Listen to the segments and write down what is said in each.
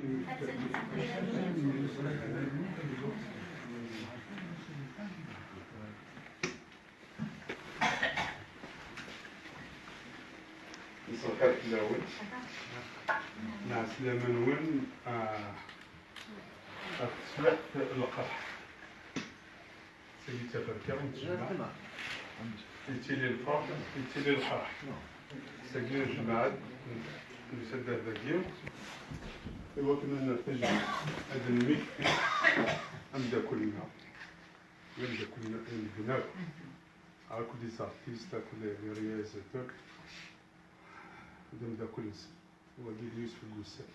نصرخات الأول مع سلامة نون التصبح القرح سيدي تفكر نتجمع يتيلي الفرق يتيلي القرح ساقين الجماعة نسدد ذاكيو إوا كنا نرتجع هذا الميك أمدا كلنا البناء على كل زارتيست كل رياليزاتور دا كل اسم هو ديال يوسف بوسام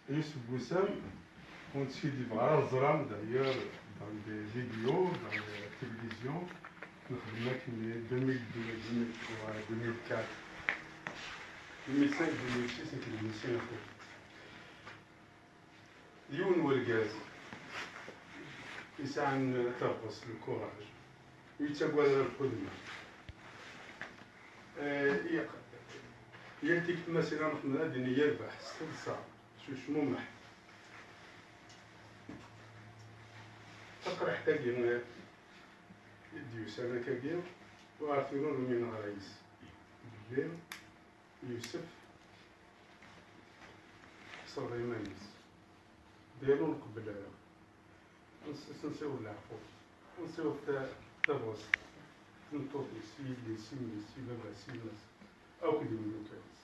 يوسف بوسام كنت سيدي بغا الزرام داير dans des vidéos, dans la télévision نخدمنا كمية 2002 2003 2004 2005 2006 كنمسينا خويا اليون هو الغاز يسعى ترقص الكوراج يتقوى الخدمة يلتك مثلا نخدمنا ديني يربح 6 ساعة شو ممح تقرا حتى كي ديوس انا كبير وعارفينو من غرايس بالليل يوسف صار يمانيس دايرو نقبل نسيو العقول نسيو تبوس نطوطي سيدي سيدي سي بابا سيدي او كدي من كاس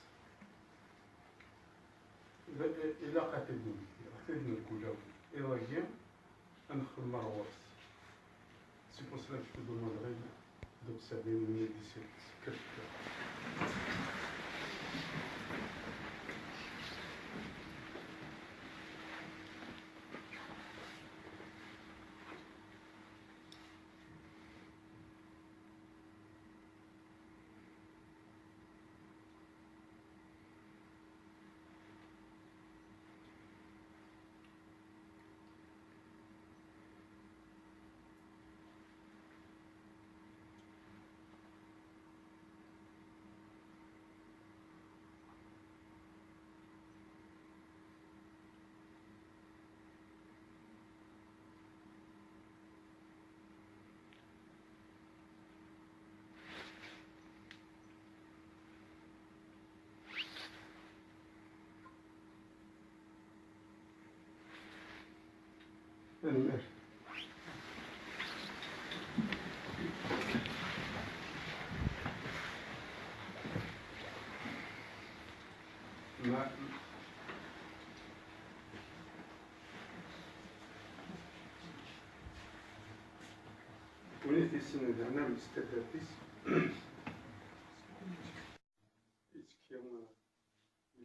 إلا قاتلني الكولاو إلا جيم نخدم مروات سي بور سلا جو دو مدري دوك سابين من ديسيت كتب المال وليت السنة دعنا بالاستداديس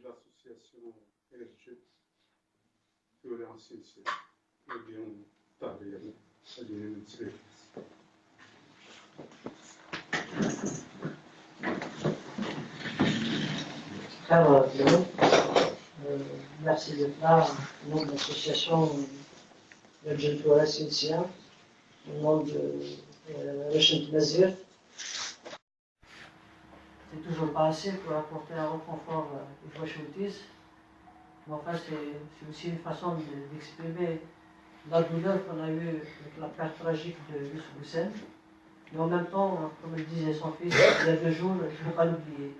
l'association RG في l'ancien مليون طابية هذه من تسريح Merci d'être là au nom de l'association de Djentoura Cynthia, au nom de Rachid Mazir. C'est toujours pas assez pour apporter un reconfort aux Wachoutis, mais enfin c'est aussi une façon d'exprimer la douleur qu'on a eue avec la perte tragique de Youssef Boussem. Mais en même temps, comme le disait son fils il y a 2 jours, je ne peux pas l'oublier.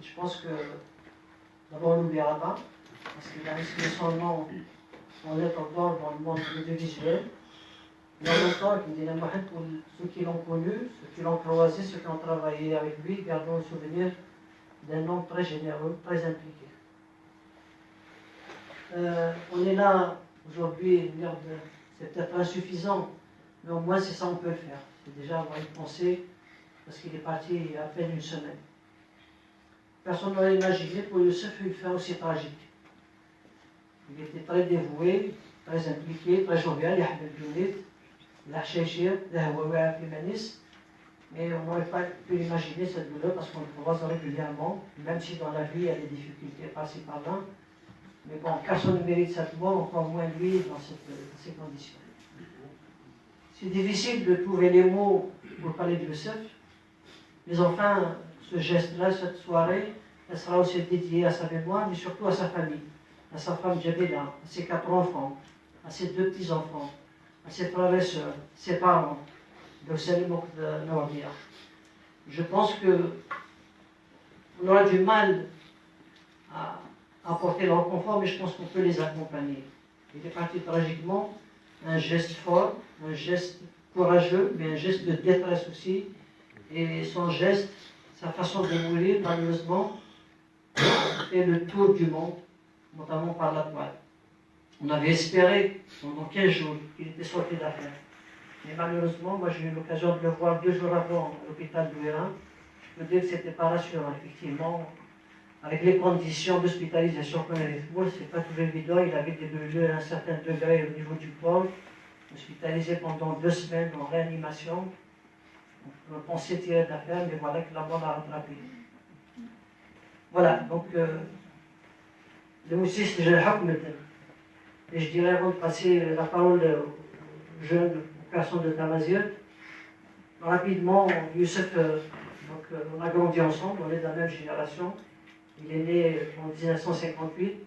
Je pense que d'abord on l'oubliera pas, parce qu'il a inscrit son nom en lettres d'or dans le monde audiovisuel. Mais en même temps, pour ceux qui l'ont connu, ceux qui l'ont croisé, ceux qui ont travaillé avec lui, gardons le souvenir d'un homme très généreux, très impliqué. On est là aujourd'hui, c'est peut-être insuffisant, mais au moins c'est ça on peut le faire. C'est déjà avoir une pensée, parce qu'il est parti il y a à peine une semaine. Personne n'aurait imaginé pour Youssef une fin aussi tragique. Il était très dévoué, très impliqué, très jovial, il y avait le Jounit, l'Archéchir, mais on n'aurait pas pu imaginer cette douleur parce qu'on le croise régulièrement, même si dans la vie il y a des difficultés par-ci par-là. Mais bon, personne ne mérite cette mort, encore moins lui dans ces conditions. C'est difficile de trouver les mots pour parler de Youssef, mais enfin, ce geste-là, cette soirée, elle sera aussi dédiée à sa mémoire, mais surtout à sa famille. à sa femme Djabila, à ses 4 enfants, à ses 2 petits-enfants, à ses frères et sœurs, ses parents, de Salimok de Nourdia. Je pense qu'on aura du mal à apporter leur confort, mais je pense qu'on peut les accompagner. Il est parti tragiquement, un geste fort, un geste courageux, mais un geste de détresse aussi. Et son geste, sa façon de mourir, malheureusement, fait le tour du monde, notamment par la toile. On avait espéré pendant 15 jours qu'il était sorti d'affaire. Mais malheureusement, moi j'ai eu l'occasion de le voir 2 jours avant à l'hôpital de Hérin. Je peux dire que ce n'était pas rassurant, effectivement. Avec les conditions d'hospitalisation qu'on avait fait, ce n'est pas toujours évident. Il avait des brûlures à un certain degré au niveau du corps, hospitalisé pendant 2 semaines en réanimation. On pensait tirer d'affaire, mais voilà que la mort l'a rattrapé. Voilà, donc le moussis, c'est le Hukm. Et je dirais avant de passer la parole aux jeunes, aux personnes de Tamazirt, rapidement, Youssef, on a grandi ensemble, on est de la même génération. Il est né en 1958.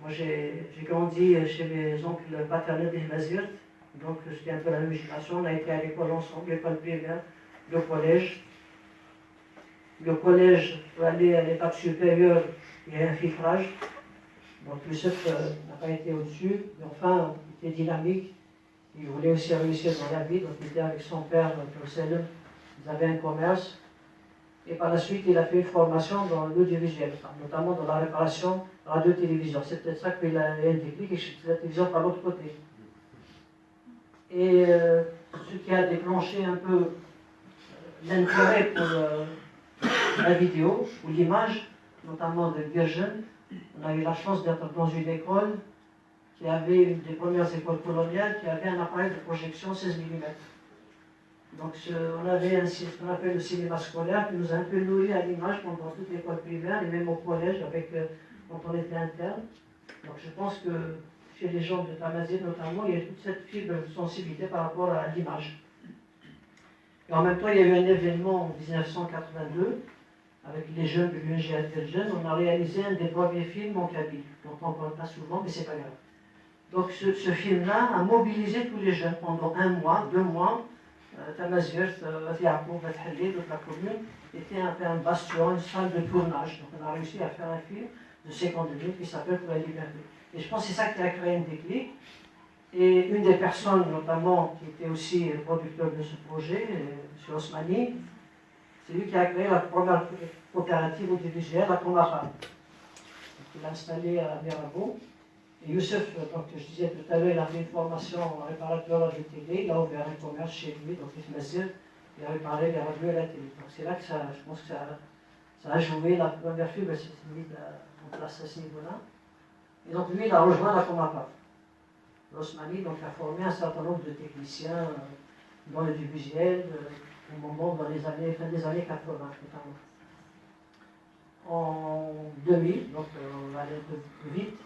Moi, j'ai grandi chez mes oncles paternels des Mazirt, donc c'était un peu la même génération. On a été à l'école ensemble, l'école primaire, le collège. Le collège, pour aller à l'étape supérieure, il y a un filtrage. Donc Youssef n'a pas été au-dessus, mais enfin, il était dynamique. Il voulait aussi réussir dans la vie, donc il était avec son père, Selim. Ils avaient un commerce. Et par la suite, il a fait une formation dans l'audiovisuel, notamment dans la réparation radio-télévision. C'est peut-être ça qu'il a eu un déclic et chez la télévision par l'autre côté. Et ce qui a déclenché un peu l'intérêt pour la vidéo ou l'image, notamment de Virgin, on a eu la chance d'être dans une école qui avait une des premières écoles coloniales qui avait un appareil de projection 16 mm. Donc on avait ce qu'on appelle le cinéma scolaire qui nous a un peu nourri à l'image pendant toute l'école primaire et même au collège quand on était interne. Donc je pense que chez les gens de Tamazirt notamment, il y a toute cette fibre de sensibilité par rapport à l'image. Et en même temps, il y a eu un événement en 1982 avec les jeunes de l'UNGA Virgin. On a réalisé un des premiers films en kabyle, dont on ne parle pas souvent, mais c'est pas grave. Donc ce film-là a mobilisé tous les jeunes pendant 1 mois, 2 mois. Tamazirt, Yacoub, Fathali, toute la commune, était un bastion, une salle de tournage. Donc on a réussi à faire un film de 50 minutes qui s'appelle Pour la liberté. Et je pense que c'est ça qui a créé un déclic. Et une des personnes, notamment, qui était aussi producteur de ce projet, M. Osmani, c'est lui qui a créé la première coopérative audiovisuelle à Komara. Il l'a installée à Mirabeau. Et Youssef, donc, je disais tout à l'heure, il a fait une formation en réparateur de télé, il a ouvert un commerce chez lui, donc il a réparé les radios et la télé. Donc c'est là que je pense que ça a joué, la première fibre s'est mise en place à ce niveau-là. Et donc lui, il a rejoint la Comapa. L'Osmani donc a formé un certain nombre de techniciens dans l'audiovisuel, au moment dans les années, fin des années 80 notamment. En 2000, donc on va aller un peu plus vite.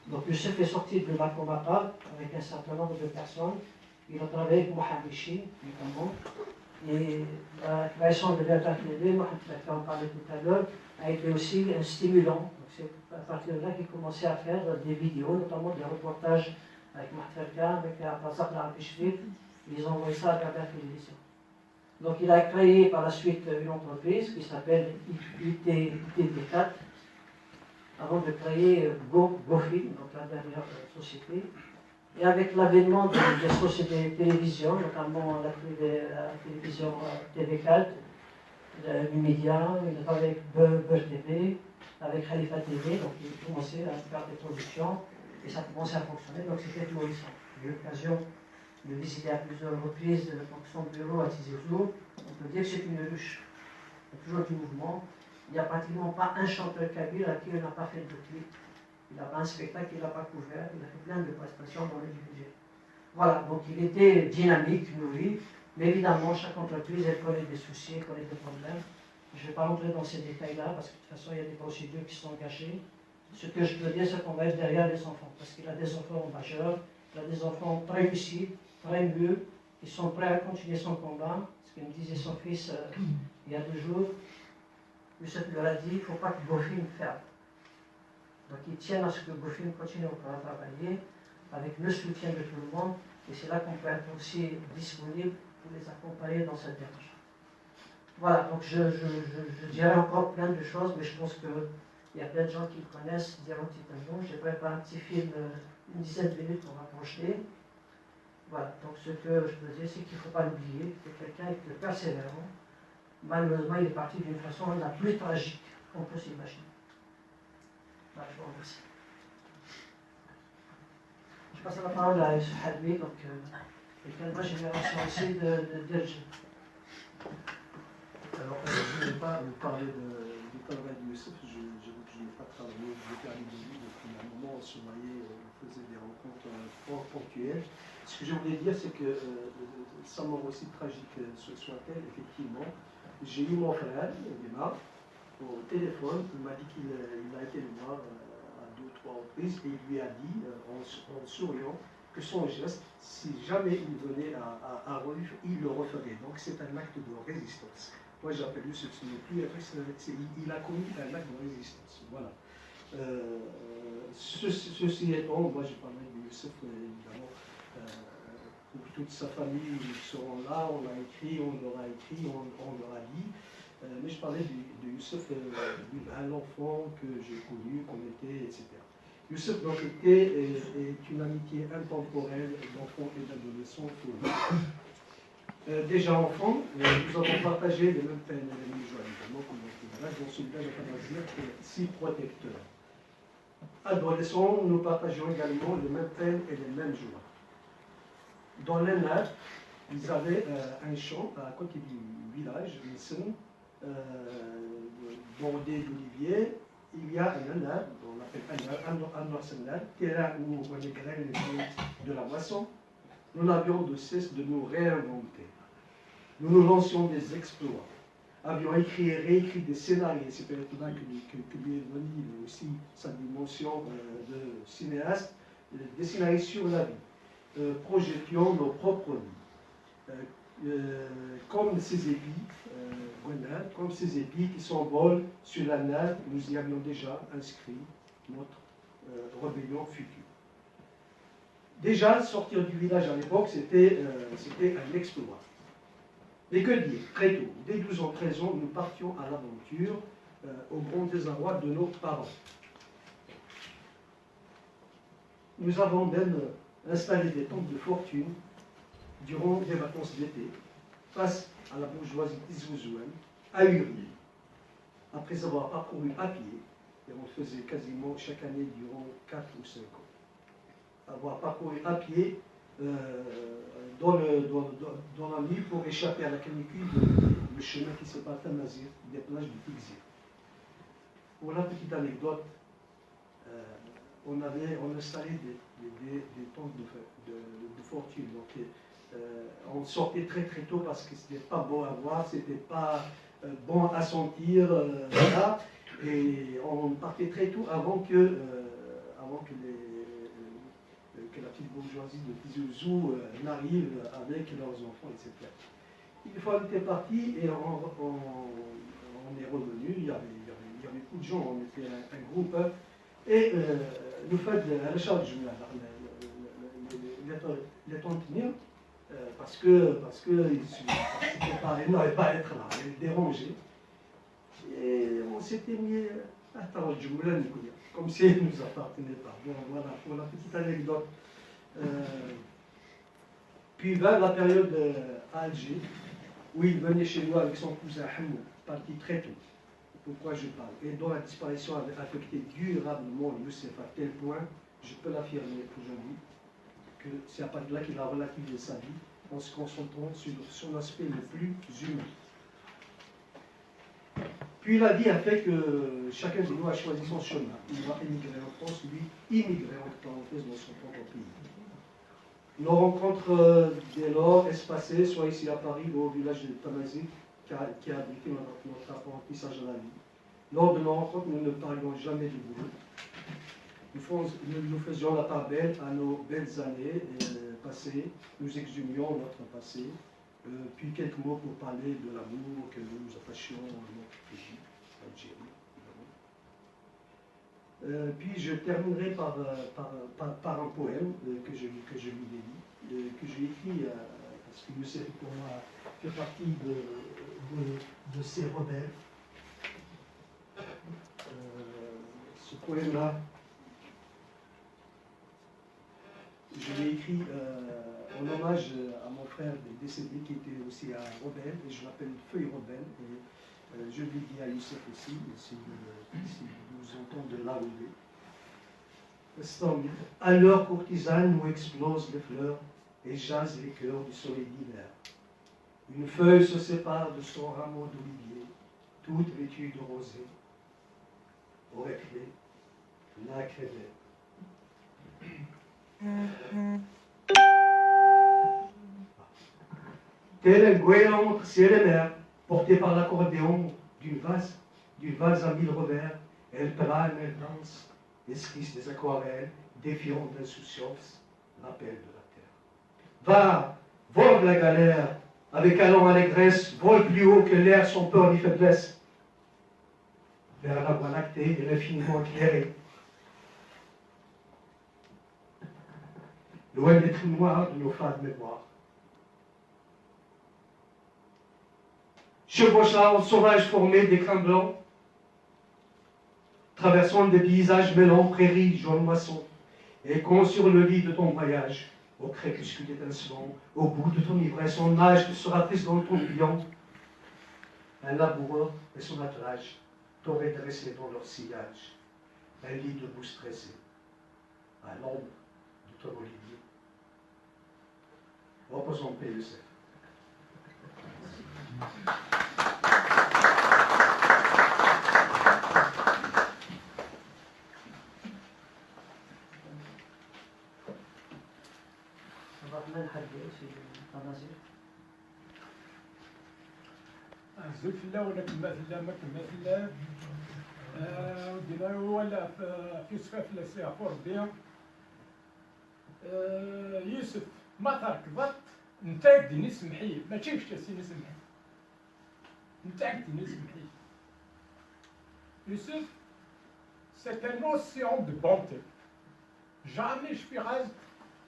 Donc Youssef est sorti de la Comapa avec un certain nombre de personnes. Il a travaillé avec Mohamed Chi, notamment. Et la création de l'Internet, Mohamed qui en parlait tout à l'heure, a été aussi un stimulant. C'est à partir de là qu'il commençait à faire des vidéos, notamment des reportages avec Mahterka, avec Abazak Larabishvit. Ils ont envoyé ça à travers la télévision. Donc il a créé par la suite une entreprise qui s'appelle UTV4, avant de créer GoFilm, donc la dernière société. Et avec l'avènement des sociétés de télévision, notamment la télévision TV4, Numédia, il a travaillé avec Beur TV, avec Khalifa TV, donc il a commencé à faire des productions et ça a commencé à fonctionner, donc c'était florissant. J'ai eu l'occasion de visiter à plusieurs reprises son bureau à Tizi-Ouzou. On peut dire que c'est une ruche. Il y a toujours du mouvement. Il n'y a pratiquement pas un chanteur kabyle à qui il n'a pas fait de clip. Il n'a pas un spectacle qu'il n'a pas couvert. Il a fait plein de prestations dans le budget. Voilà, donc il était dynamique, nourri. Mais évidemment, chaque entreprise, elle connaît des soucis, elle connaît des problèmes. Je ne vais pas rentrer dans ces détails-là, parce que de toute façon, il y a des procédures qui sont engagées. Ce que je peux dire, c'est qu'on va être derrière les enfants, parce qu'il a des enfants majeurs, il a des enfants très lucides, très mûrs, qui sont prêts à continuer son combat. Ce que me disait son fils il y a 2 jours, Youssef leur a dit, il ne faut pas que vos films ferment. Donc ils tiennent à ce que Bofin continue encore à travailler avec le soutien de tout le monde, et c'est là qu'on peut être aussi disponible pour les accompagner dans cette démarche. Voilà, donc je dirais encore plein de choses, mais je pense qu'il y a plein de gens qui le connaissent, Diamant Titano. J'ai préparé un petit film, une dizaine de minutes pour rapprocher. Voilà, donc ce que je peux dire, c'est qu'il ne faut pas l'oublier, c'est quelqu'un de persévérant. Malheureusement, il est parti d'une façon la plus tragique qu'on peut s'imaginer. Voilà, je vous remercie. Je passe la parole à Youssef Hadmi, donc quelqu'un de ma génération aussi de Dirge. Alors, je ne vais pas vous parler du travail de Youssef, j'avoue que je n'ai pas travaillé, je l'ai permis de lui depuis un moment, on se voyait, on faisait des rencontres ponctuelles. Ce que je voulais dire, c'est que, sa mort aussi tragique soit-elle, effectivement, j'ai eu mon frère, Guémar, au téléphone, il m'a dit qu'il a été le voir à 2 ou 3 reprises, et il lui a dit, en souriant, que son geste, si jamais il venait à revivre, il le referait. Donc c'est un acte de résistance. Moi j'appelle lui ce n'est plus un truc, il a commis un acte de résistance. Voilà. Ceci étant, moi je parlerai de Youssef, évidemment, pour toute sa famille, ils seront là, on l'a écrit, on l'aura écrit, on l'aura dit. Mais je parlais de Youssef, un enfant que j'ai connu, qu'on était, etc. Youssef, donc, est une amitié intemporelle d'enfants et d'adolescents pour nous. Déjà enfant, nous avons partagé les mêmes peines et les mêmes joies, évidemment, comme dans celui-là, je peux dire, qui est si protecteur. Adolescents, nous partageons également les mêmes peines et les mêmes joies. Dans l'ENAD, ils avaient un champ à côté du village, Nissan, bordé d'oliviers. Il y a un ANAD, on l'appelle un arsenal, terrain où on les graines de la moisson. Nous n'avions de cesse de nous réinventer. Nous nous lancions des exploits. Avions écrit et réécrit des scénarios. C'est peut-être là que lui est venu aussi sa dimension de cinéaste, des scénarios sur la vie. Projetions nos propres vies. Comme ces épis, comme ces épis qui s'envolent sur la nappe, nous y avions déjà inscrit notre rébellion future. Déjà, sortir du village à l'époque, c'était un exploit. Mais que dire, très tôt, dès 12 ans, 13 ans, nous partions à l'aventure au grand désarroi de nos parents. Nous avons même installé des tentes de fortune durant les vacances d'été, face à la bourgeoisie izouzouenne, ahurie, après avoir parcouru à pied, et on le faisait quasiment chaque année durant 4 ou 5 ans, avoir parcouru à pied dans la nuit pour échapper à la canicule le chemin qui sépare Tamazir des plages du Tigzir. Pour la petite anecdote, on installé des tentes de fortune. Donc, on sortait très très tôt parce que ce n'était pas beau à voir, ce n'était pas bon à sentir, voilà. Et on partait très tôt avant que la petite bourgeoisie de Tizouzou n'arrive avec leurs enfants, etc. Une fois qu'on était parti et on est revenu, il y avait beaucoup de gens, on était un groupe, et nous faites la charge, les tenir, parce que ils n'avaient pas à être là, ils dérangeaient. Et on s'était mis à Taradjoulan, comme si ils ne nous appartenaient pas. Bon, voilà, pour la petite anecdote. Puis vint la période à Alger, où il venait chez nous avec son cousin Hamou, parti très tôt. Pourquoi je parle? Et dont la disparition avait affecté durablement Youssef à tel point, je peux l'affirmer aujourd'hui, que c'est à partir de là qu'il a relativisé sa vie en se concentrant sur son aspect le plus humain. Puis la vie a fait que chacun de nous a choisi son chemin. Il va émigrer en France, lui immigrer entre parenthèses dans son propre pays. Nos rencontres dès lors espacées, soit ici à Paris ou au village de Tamazight, qui a abrité notre apprentissage à la vie. Lors de nos rencontres, nous ne parlions jamais de boulot. Nous faisions la part belle à nos belles années passées, nous exhumions notre passé, puis quelques mots pour parler de l'amour que nous attachions à notre pays, l'Algérie. Puis je terminerai par un poème que je lui dédie, que j'ai écrit parce que Youssef pour moi fait partie de ces rebelles. Ce poème-là, je l'ai écrit en hommage à mon frère décédé qui était aussi un rebelle, et je l'appelle Feuille Rebelle. Et je lui dis à Youssef aussi, si nous entendons de là où il est. À l'heure courtisane où explosent les fleurs et jasent les cœurs du soleil d'hiver. Une feuille se sépare de son rameau d'olivier, toute vêtue de rosée. Aurait clé, la crévée. Tel un goéland entre ciel et mer, porté par l'accordéon d'une vase à 1000 revers, elle plane, elle danse, esquisse des aquarelles, défiant d'insouciance l'appel de la terre. Va, vole la galère, avec allant allégresse, vole plus haut que l'air sans peur ni faiblesse, vers la voie lactée et l'infiniment éclairée. Loin des trous noirs de nos fades mémoires. Chevauchant en sauvage formé d'écrins blancs, traversant des paysages mêlant prairies, jaunes moissons, et quand sur le lit de ton voyage, au crépuscule étincelant, au bout de ton ivresse, en nage te sera prise dans ton tourbillon, un laboureur et son attelage t'auraient dressé dans leur sillage, un lit debout stressé, à l'ombre de ton olivier. Repose en paix, Youssef. زول في الله ولا كما في الله ما كما في الله ودينا ولا في صفاف لا سيافور بيهم يوسف ما تركضت انت ديني سمحي ما تشيفش تسيني سمحي انت ديني سمحي يوسف c'est une notion de bonté jamais je suis rase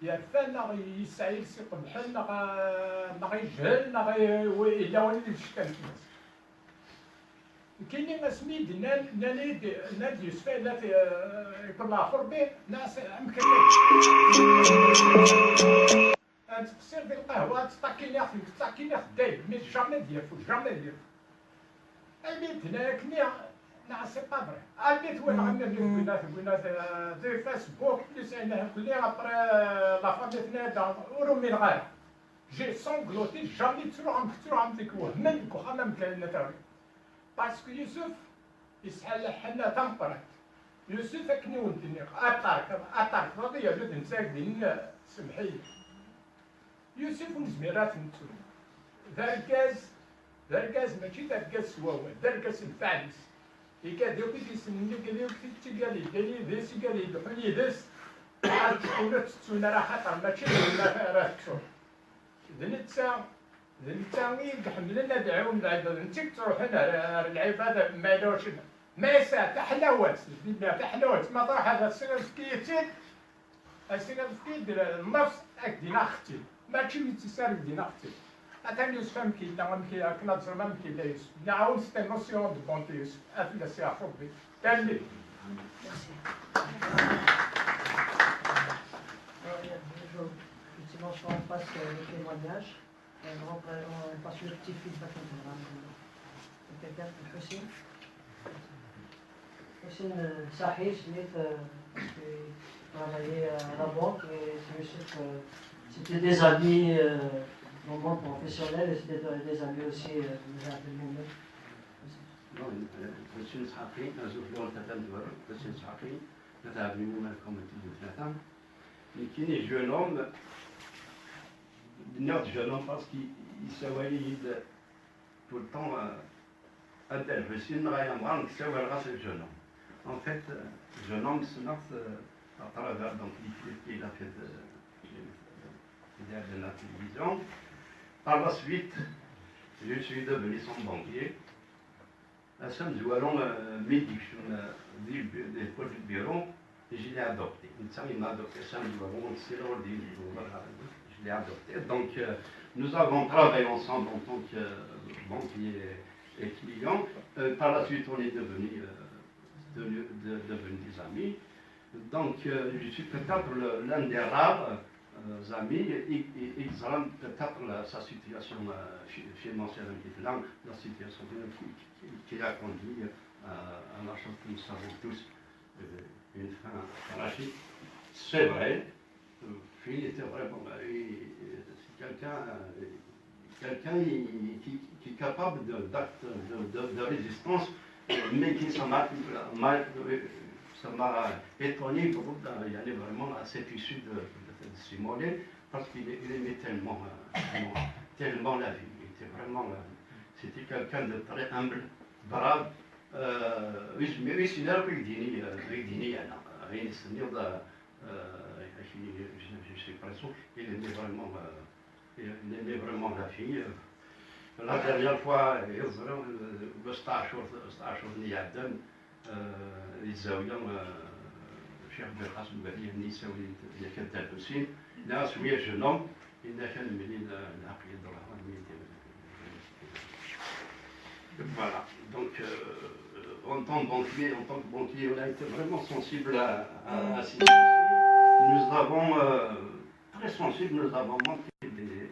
يرفان نغي يسعيل سي قبحل نغي يجهل نغي إلا ولد الشكال كناس كاينين اسميد نادي يوسف لا في يكون اخر به ناس مكلف تقصير في القهوه تطاكيني اخي تطاكيني خداي مي جامي ديال فوت جامي ديال البيت هناك لا سي با فري البيت وين غنبدا بغينا في فيسبوك تسعيناه كلي ابري لا فامي تنادى ورومي الغايه جي سونغلوتي جامي تروح عم تكوه منك وخا ما مكان نتاوي باسكو يوسف يسحل حنا تنقرت يوسف كني ونتني اطارك راضي جد نساكدين سمحي يوسف ونزميرات نتو ذركاز ماشي ذركاز سواوى ذركاز الفعلس يكاد يوكي تيسنني كذا يوكي تيقالي كالي ديس يقالي دحوني ديس عاد تكون تتسونا راه خاطر ماشي راه كسور ذنتا يحملنا دعوم العباد انت تروح هنا العباده ما يدورش ما يساع تحلاوات تحلاوات ما طرح هذا السنه سكيتين السنه سكيت النفس دينا اختي ماشي يتسار دينا اختي اتاني يوسف مكي لا مكي كنا تزرما مكي لا يوسف نعاون سيتي نوسيون دو بونتي يوسف افلا سي حبي كمل Effectivement, on passe le témoignage. On passe le petit feedback de quelqu'un, Hussein. Hussein Sahi, qui travaillait à la banque et c'était des amis dans le monde professionnel et c'était des amis aussi de nous-mêmes. Hussein Sahi, Hussein Sahi, nous avons eu comme tu mais qui est jeune homme, notre jeune homme parce qu'il s'avoyait tout le temps à tel Hussein, il s'avoyait jeune homme. En fait, jeune homme se note à travers donc il a fait de la télévision. Par la suite, je suis devenu son banquier. اسم زوالون ميدي دي بول البيرو je l'ai adopté. Il m'a adopté ça, je l'ai adopté. Donc, nous avons travaillé ensemble en tant que banquier et client. Par la suite, on est devenus des amis. Donc, je suis peut-être l'un des rares amis, examen peut-être sa situation financière, la situation qui a conduit à la chose que nous savons tous, une fin tragique. C'est vrai, il était vraiment quelqu'un qui est capable d'actes de résistance, mais qui ça m'a étonné que il y avait vraiment cette issue de Simonet, parce qu'il aimait tellement la vie. Il était vraiment, c'était quelqu'un de très humble, brave. ويسير ويديني أنا غير السنير je suis presque il aimait vraiment la fille. La dernière fois يظهر ب 16 نيادم الزاوية الشيخ عبد القاسم البهي النساء اللي كانت الحسين ناس ويا جنوم إلا كان منين العقيد Voilà, donc en tant que banquier, on a été vraiment sensible à ces choses. Nous avons, très sensibles, nous avons manqué des...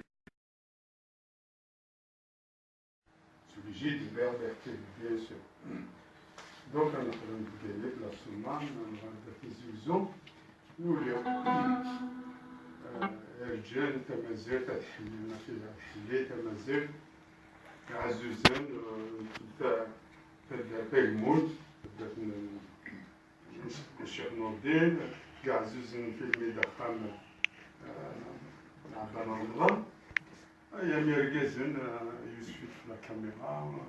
Obligé de verberter, bien sûr. Donc, on a gagné la semaine, on a des illusions. Nous, les الرجال تمازال تحليلنا فيها تحليل تمازال عزوزان تاع بيغموت الشيخ نور الدين كاع عزوزان في الميدان عبان رمضان يا مركزن يوسف في الكاميرا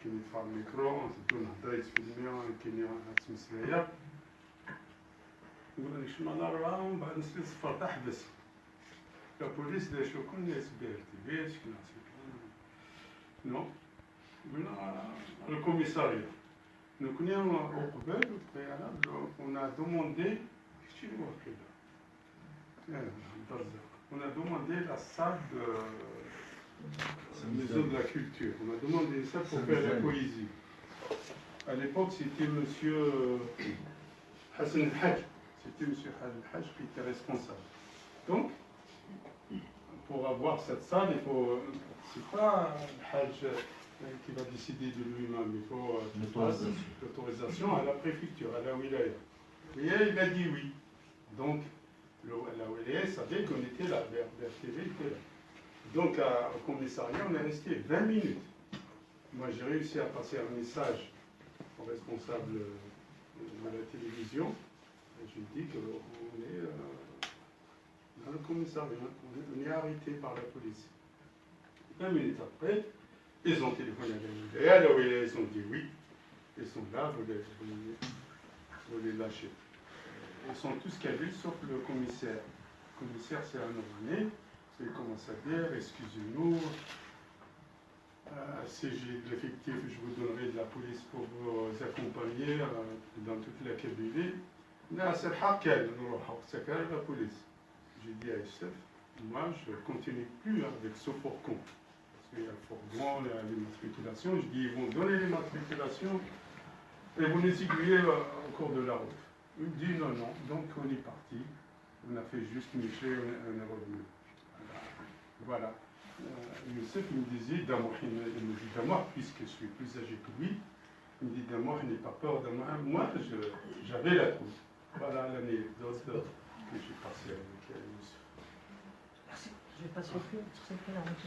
كاين يدفع الميكرو تبدو نهضر يتفيلمي كاين تمسلايا نقول لك شنو انا راه من بعد نسيت صفر تحبس la police des chocs n'est BRTV, non, le commissariat. Nous connaissons au Québec, on a demandé, on a demandé la salle de maison de la culture. On a demandé ça pour faire la poésie. À l'époque, c'était M. Hassan Haj. C'était M. Hassan Haj qui était responsable. Donc, pour avoir cette salle, il faut. C'est pas le Hajj qui va décider de lui-même, il faut l'autorisation à la préfecture, à la wilaya. Et il a dit oui. Donc, la wilaya savait qu'on était là, BRTV était là. Donc, au commissariat, on est resté 20 minutes. Moi, j'ai réussi à passer un message au responsable de la télévision. Et je lui dis qu'on est. Dans le commissariat, on est arrêté par la police. 20 minutes après, ils ont téléphoné à la wilaya, ils ont dit oui, ils sont là, vous les lâchez. Ils sont tous cabils sauf le commissaire. Le commissaire, c'est un Oranais, il commence à dire excusez-nous, si j'ai de l'effectif, je vous donnerai de la police pour vous accompagner dans toute la Kabylie. Là, c'est le Hakel, c'est la police. J'ai dit à Youssef, moi je ne continue plus avec ce fourgon. Parce qu'il y a le fourgon, il y a l'immatriculation. Je dis, ils vont donner l'immatriculation et vous les aiguillez au cours de la route. Il me dit non, non. Donc on est parti. On a fait juste Miché, on est revenu. Voilà. Youssef me disait, il me dit d'abord, puisque je suis plus âgé que lui, il me dit d'abord, je n'ai pas peur de moi. Moi, j'avais la trousse. Voilà l'année d'autres que j'ai passé avec Youssef. Merci. Je vais passer au fil sur cette canne avec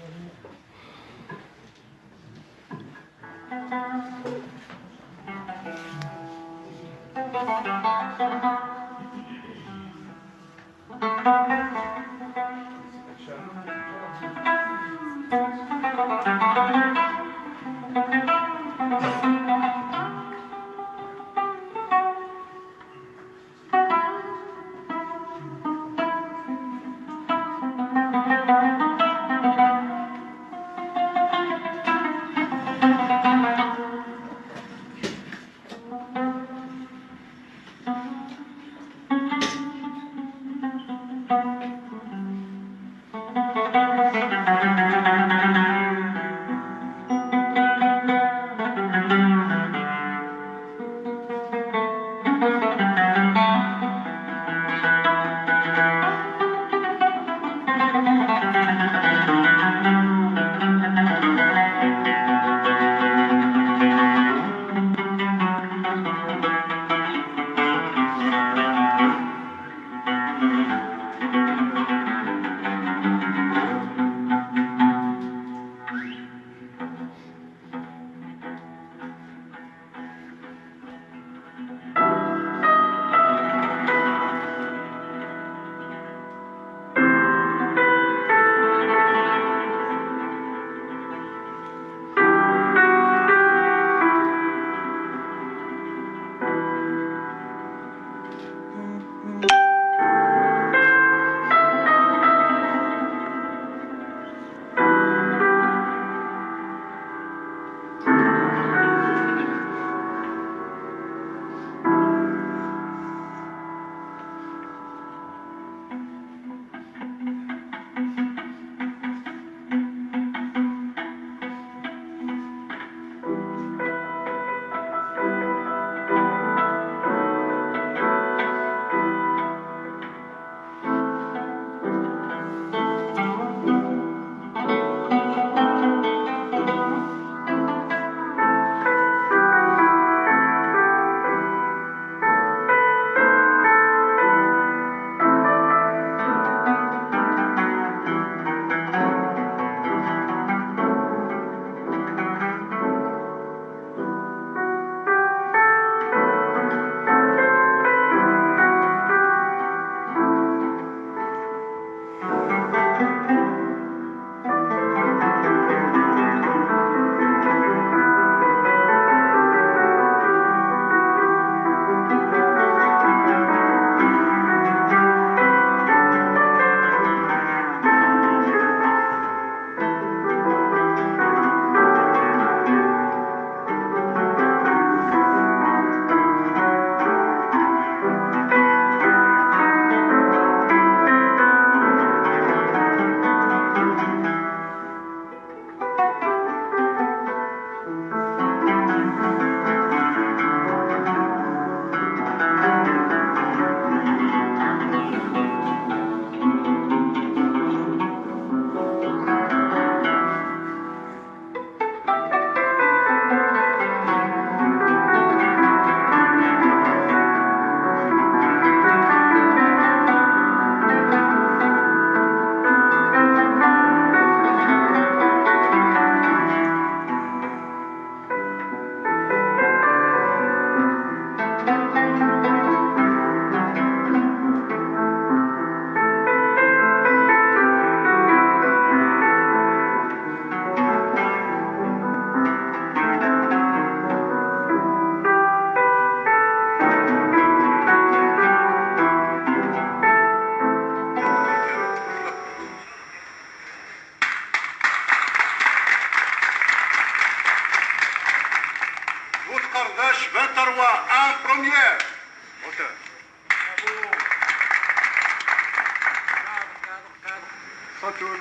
Retour.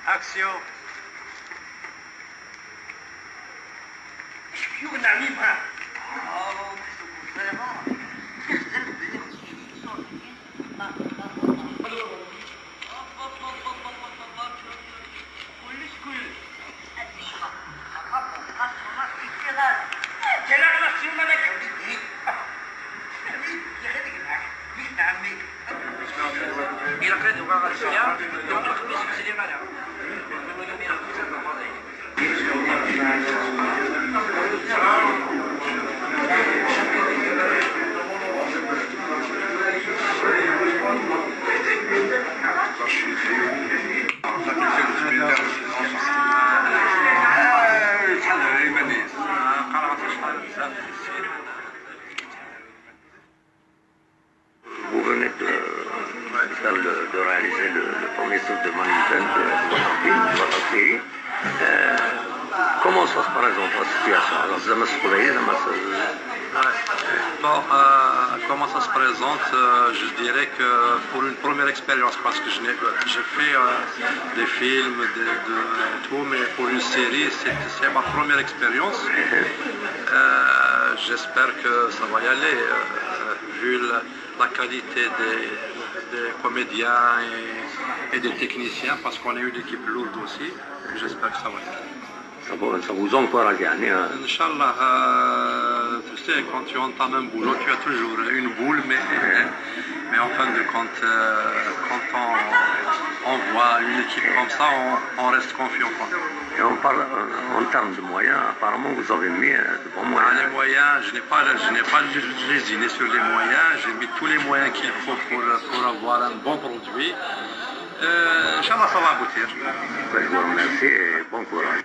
Action. Vous venez de réaliser le premier souffle de Manhattan de votre pays. Comment ça se présente la situation? Alors, Bon, comment ça se présente? Je dirais que pour une première expérience, parce que j'ai fait des films, de tout, mais pour une série, c'est ma première expérience. J'espère que ça va y aller, vu la qualité des comédiens et des techniciens, parce qu'on est une équipe lourde aussi. J'espère que ça va y aller. Ça vous encourage يعني. Inch'Allah, tu sais, quand tu entames un boulot, tu as toujours une boule, mais en fin de compte, quand on voit une équipe comme ça, on reste confiant. Et on parle en termes de moyens, apparemment vous avez mis de bons moyens. Les moyens, je n'ai pas lésiné sur les moyens, j'ai mis tous les moyens qu'il faut pour avoir un bon produit. Inch'Allah, ça va aboutir. Je vous remercie et bon courage.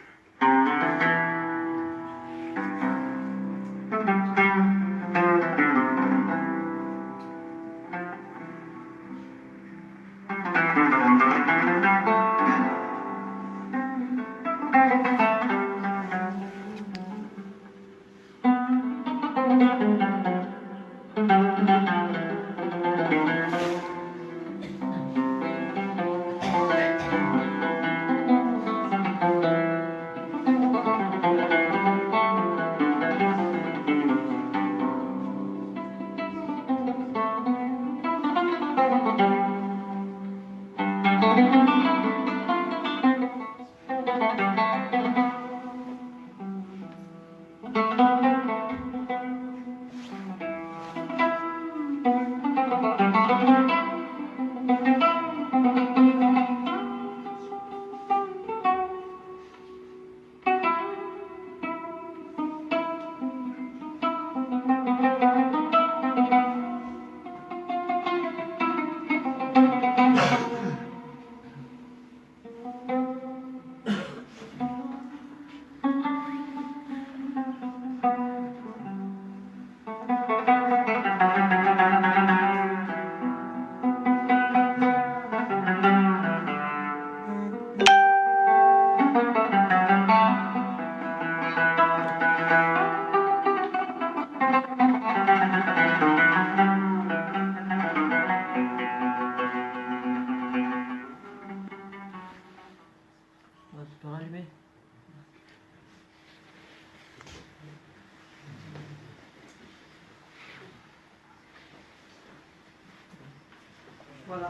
Voilà.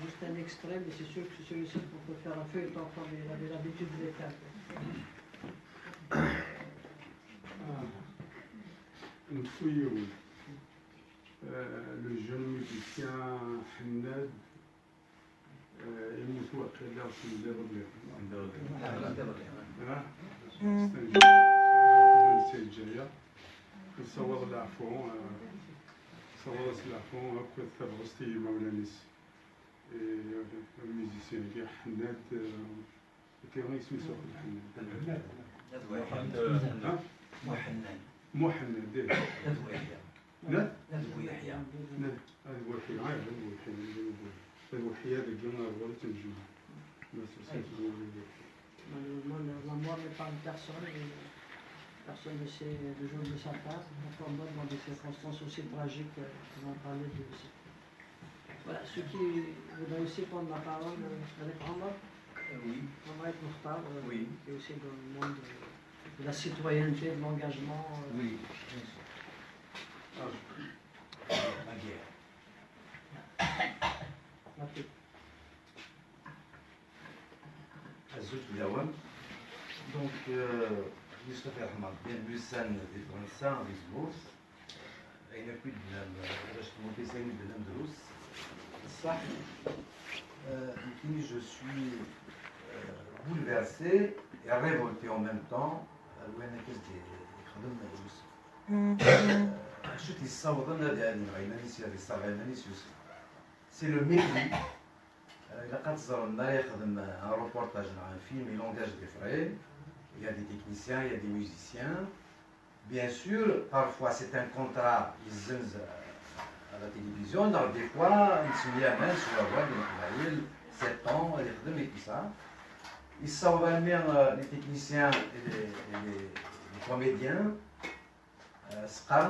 Juste un extrait, mais c'est sûr que c'est celui-ci qu'on peut faire un feuilleton comme il avait l'habitude de les faire. نفويو le jeune musicien Hannad يموت وقيلا في الربيع. الجاية نصور العفون هكا ثبغستي مولانيس الميزيسيان كي حناد كيف اسمه سوق الحناد محناد لا أبو يحيى أبو يحيى ذاك الجمعة ولات الجمعة La mort n'est pas une personne, personne ne sait le jour de sa part. On tombe dans des circonstances aussi tragiques qu'on a parlé de aussi. Voilà, ceux qui voudraient aussi prendre la parole, avec Omar, oui. Omar être Mokhtar, oui. qui est aussi dans le monde de la citoyenneté, de l'engagement. Oui, bien sûr. La guerre. Donc, Youssef Ahmad, bien Bussan des Français, des Bourses, il n'y a plus de l'Andalous. Ça, je suis bouleversé et révolté en même temps. C'est le mépris. Il a un reportage dans un film, il engage des frais, il y a des techniciens, il y a des musiciens. Bien sûr, parfois c'est un contrat, ils zinzent à la télévision, donc des fois, ils se mettent sur la voie de 7 ans, et tout ça. ils savent même les techniciens et les comédiens. Ça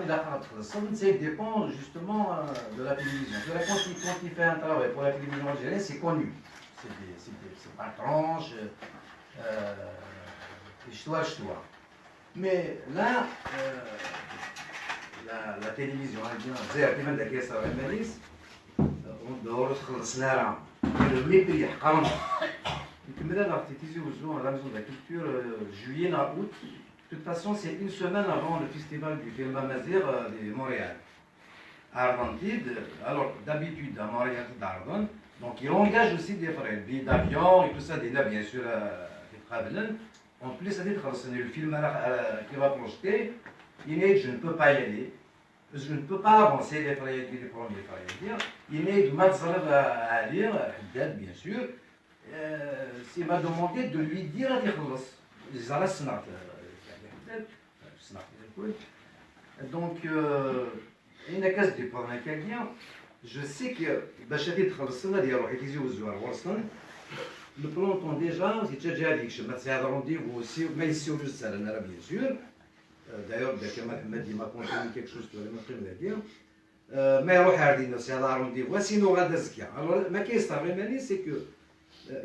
dépend justement de la télévision. Quand il fait un travail pour la télévision algérienne, c'est connu. C'est pas tranche, histoire. Mais là, la télévision algérienne, on doit خلصنا le mépris حقرنا. يكمل هذا تيزي وزو à la maison de la culture juillet à août. De toute façon, c'est une semaine avant le festival du film Amazir de Montréal. À Argentine, alors d'habitude à Montréal d'Argonne, donc il engage aussi des frais, billets d'avion et tout ça, déjà bien sûr, en plus, ça dit que le film qui va projeter, je ne peux pas y aller. Je ne peux pas avancer les premiers frais. Il est de Matzalab à lire, bien sûr. Il m'a demandé de lui dire à les arrêts. Donc, il y a des problèmes quelqu'un. Je sais que le plan entend déjà, c'est déjà dit que je m'attends à rendez-vous aussi, mais ici au juste ça, bien sûr. D'ailleurs, Mohamed m'a confirmé quelque chose que je vais dire. Mais c'est un rendez-vous, sinon on va dire. Alors, ma question c'est que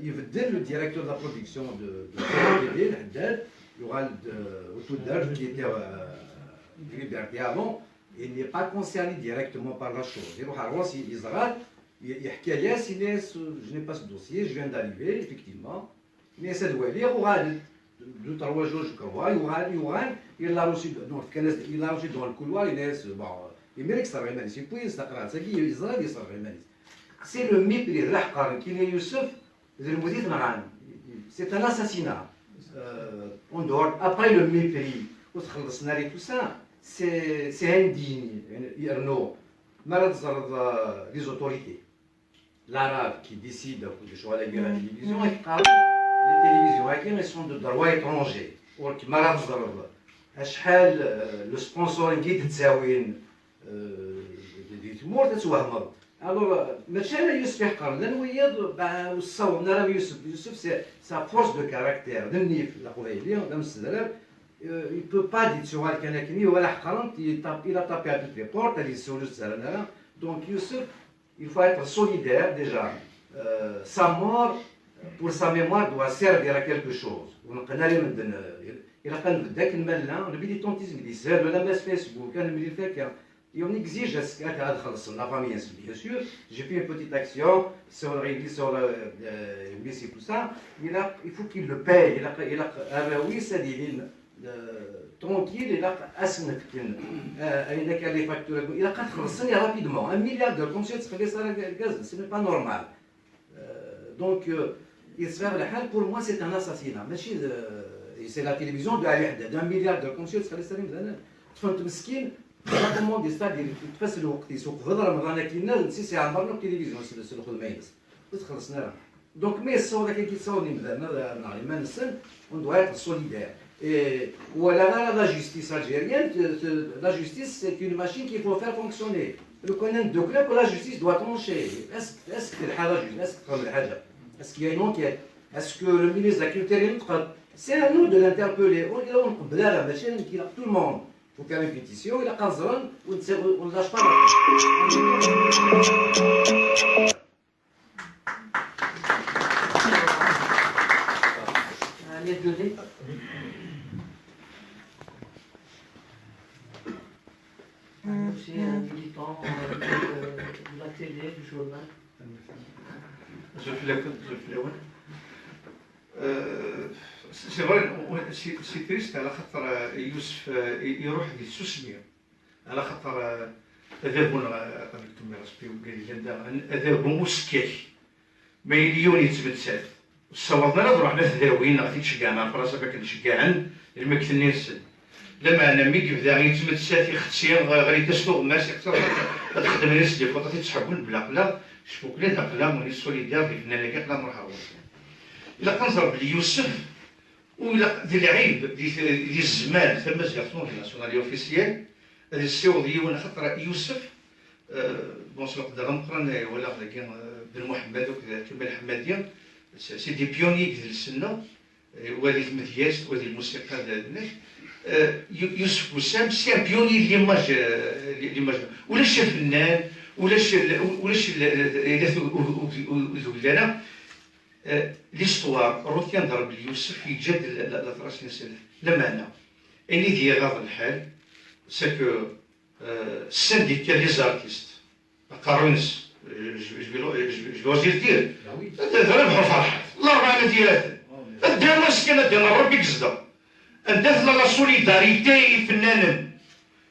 il veut dire le directeur de la production de TV, il y aura le qui était Liberté avant, il n'est pas concerné directement par la chose. Il y a je n'ai pas ce dossier, je viens d'arriver, effectivement. Mais ça doit dire, il y aura 2-3 jours, je crois, il a reçu dans le couloir, il mérite ça, c'est le mépris, c'est un assassinat. Après le mépris, tout ça, c'est indigne. Les autorités, l'arabe qui décide de choisir la télévision, les télévisions elles sont de droit étranger. Le sponsoring qui est alors, c'est sa force de caractère. Il ne peut pas dire sur il a tapé à toutes les portes, donc Youssef, il faut être solidaire déjà. Sa mort, pour sa mémoire, doit servir à quelque chose. Il a pas le militantisme, le Facebook, et on exige à la famille, bien sûr. J'ai fait une petite action sur le Messi, tout ça. Il faut qu'il le paye. Oui, c'est divin. Tranquille, il a les factures. Il a 4 rapidement. 1 milliard de comme si ce n'est pas normal. Donc, il se fait le pour moi, c'est un assassinat. C'est la télévision d'1 milliard de comme si comment dire ça, c'est la télévision, c'est le donc, mais on doit être solidaire. Et la justice algérienne, la justice c'est une machine qu'il faut faire fonctionner. Le connaître de clair que la justice doit trancher. Est-ce qu'il y a une enquête? Est-ce que le ministre de la Culture, c'est à nous de l'interpeller? On la machine qui a tout le monde. Il faut faire une pétition, il a 15 ans, on ne lâche pas. Les données. C'est un militant de la télé, du journal. C'est vrai, c'est triste على خاطر يوسف يروح للسوسمية على خاطر أذاب قلتم راسبي وقال أذاب مسكك ما يليون يتبتسات صوابنا لا نروح نذهوين غادي تشجعنا فراسا باك نشجعن المكتل نيرسل لما أنا ميك بدا يتمتسات يختير غادي تسلو الناس يختار تخدم الناس اللي فوق تتسحبون بلا قلا شفوك لا داقلا موني سوليدار في فنان كاع لا نروح إلا كنزر بلي يوسف ولا ديال العيب ديال الزمان ثم زيارتون ناسيونالي اوفيسيال هذه السيو ديال خاطر يوسف بون سبق دغه مقرن ولا بن محمد وكذا كمال الحماديه سي دي بيوني ديال السنه وهذه المذياس وهذه الموسيقى ديالنا. يوسف وسام سي ان بيوني ليماج ولا شي فنان ولا شي ذولانا ليستوار روتيان بيوسف يجد لا 30 سنه لمعنى اني دي غاض الحال سكو السانديكا لي زارتيست قارونس جو دير هذا ربحوا فرحات الاربعه ديالات دير مسكينه ديال ربي قصده ندات لا سوليداريتي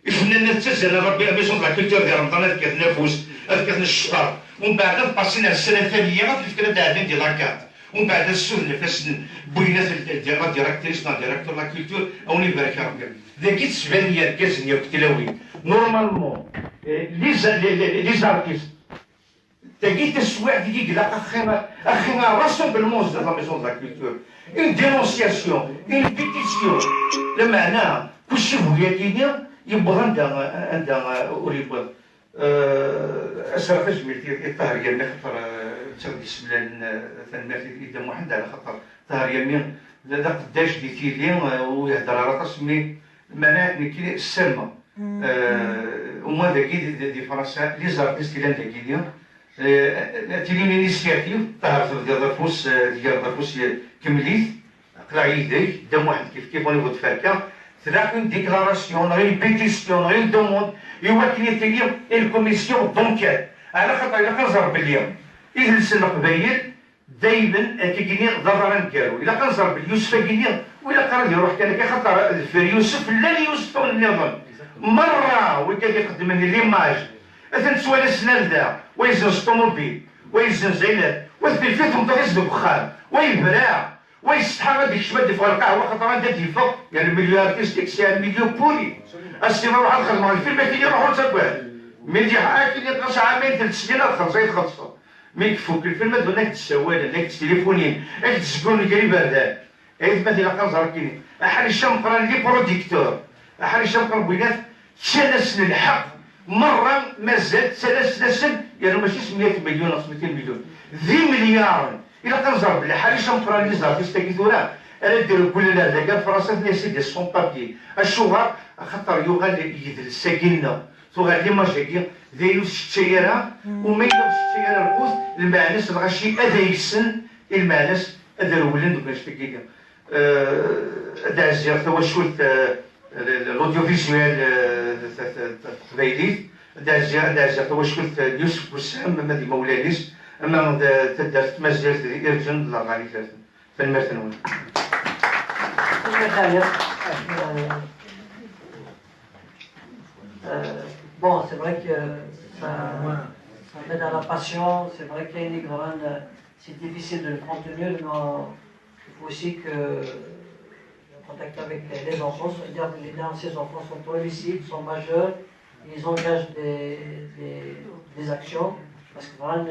الفنانين تزال ربي ميزون لا كولتور ديال رمضان هذيك النفوس هذيك الشطار ومن بعد باسينا السنه الثانيه في الفكره تاع دي لاكارت ومن بعد السنه فاش بوينات ديال لا ديريكتريس لا ديريكتور لا كولتور اوني بارك ربي ذاك تسبانيه كازنيه وكتلاوي نورمالمون لي زارتيست تاكي تسويع ديك لا اخينا راسومبلمون دو لا ميزون لا كولتور اون دينونسياسيون اون بيتيسيون لمعنى كلشي بغا كيدير يبغى عندها اوريبل اسرع جميلتي الطاهر ديالنا خاطر تاودي سبلان ثنات يدم واحد على خاطر طاهر يمين لا قداش دي تيلي ويهضر على راسه مي معناه كي السلمى وما داكي دي فرنسا لي زارتيست اللي عندها كيدير تيلي انيسياتيف طاهر ديال دارفوس كمليت قلع يديك دام واحد كيف ونيفو تفاكا c'est-à-dire une déclaration, une pétition, une demande, يوكل الكوميسيون دونكيت على خاطر إلا كنزر باليوم يجلس القبايل دايما كيكيني ضررا كارو إلا كنزر باليوسف كيني وإلا قرر يروح كان خاطر في يوسف لا يوسف النظام مرة وكان يقدم لي ليماج مثلا سوالا سنالدا ويزن طوموبيل ويزن زينات ويثبت فيهم طريق الدخان ويبرع ويستحى هذيك الشباب اللي فوق القهوه خاطر عندها ديفا يعني الميليو ارتستيك سي ان ميليو بولي السيما روح الخدمه الفيلم كي يروحوا تبان مي دي حاجه كي 12 عامين 3 سنين خلصوا يتخلصوا مي يكفوك الفيلم هذو هناك السواله هناك التليفونين هناك الزبون اللي بردان عيد ما دير كنزر كاين احال الشام قرا لي بروديكتور احال الشام قرا بينات 3 سنين الحق مره مازال 3 سنين يعني ماشي 100 مليون او 200 مليون 10 مليار إلا كنزرب بلي حالي شنقرا لي زارتيست كي ثورا انا ندير كل هذا كاع فرنسا في سيدي سون بابي الشوغا خاطر يوغال يدير الساكنه ثورا لي ماجيكي دايرو الشتيره وما يديرش الشتيره القوس المعناس الغشي هذا يسن المعناس هذا الولد دوك اش كيدير هذا الزير ثوا شويه الاوديو فيزيوال القبايلي هذا الزير ثوا شويه يوسف وسام مادي مولانيس أما تدرت مازال يرجن للغاليزاسيون في المرتنون. Bon, c'est vrai que ça met dans la passion, c'est vrai qu'il y a une grande, c'est difficile de le contenir, mais il faut aussi que le contact avec les enfants, c'est-à-dire que ces enfants sont trop lucides, sont majeurs, ils engagent des actions. Parce que vraiment,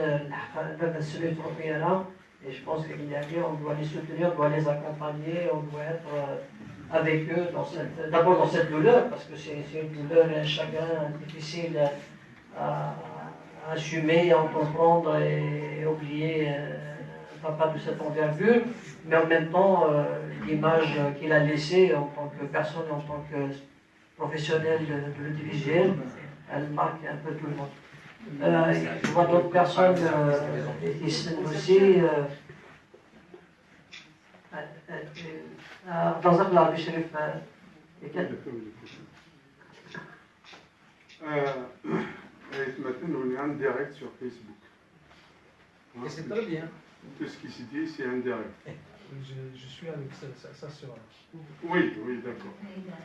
et je pense qu'on doit les soutenir, on doit les accompagner, on doit être avec eux d'abord dans cette douleur, parce que c'est une douleur et un chagrin difficile à assumer, à en comprendre et oublier un papa de cette envergure, mais en même temps, l'image qu'il a laissée en tant que personne, en tant que professionnel de l'audiovisuel, elle marque un peu tout le monde. Je vois d'autres personnes ici aussi. Dans un plan, Chérif, maintenant, on est en direct sur Facebook. Et c'est très bien. Tout ce qui s'est dit, c'est en direct. Je suis avec sa soeur. Oui, d'accord.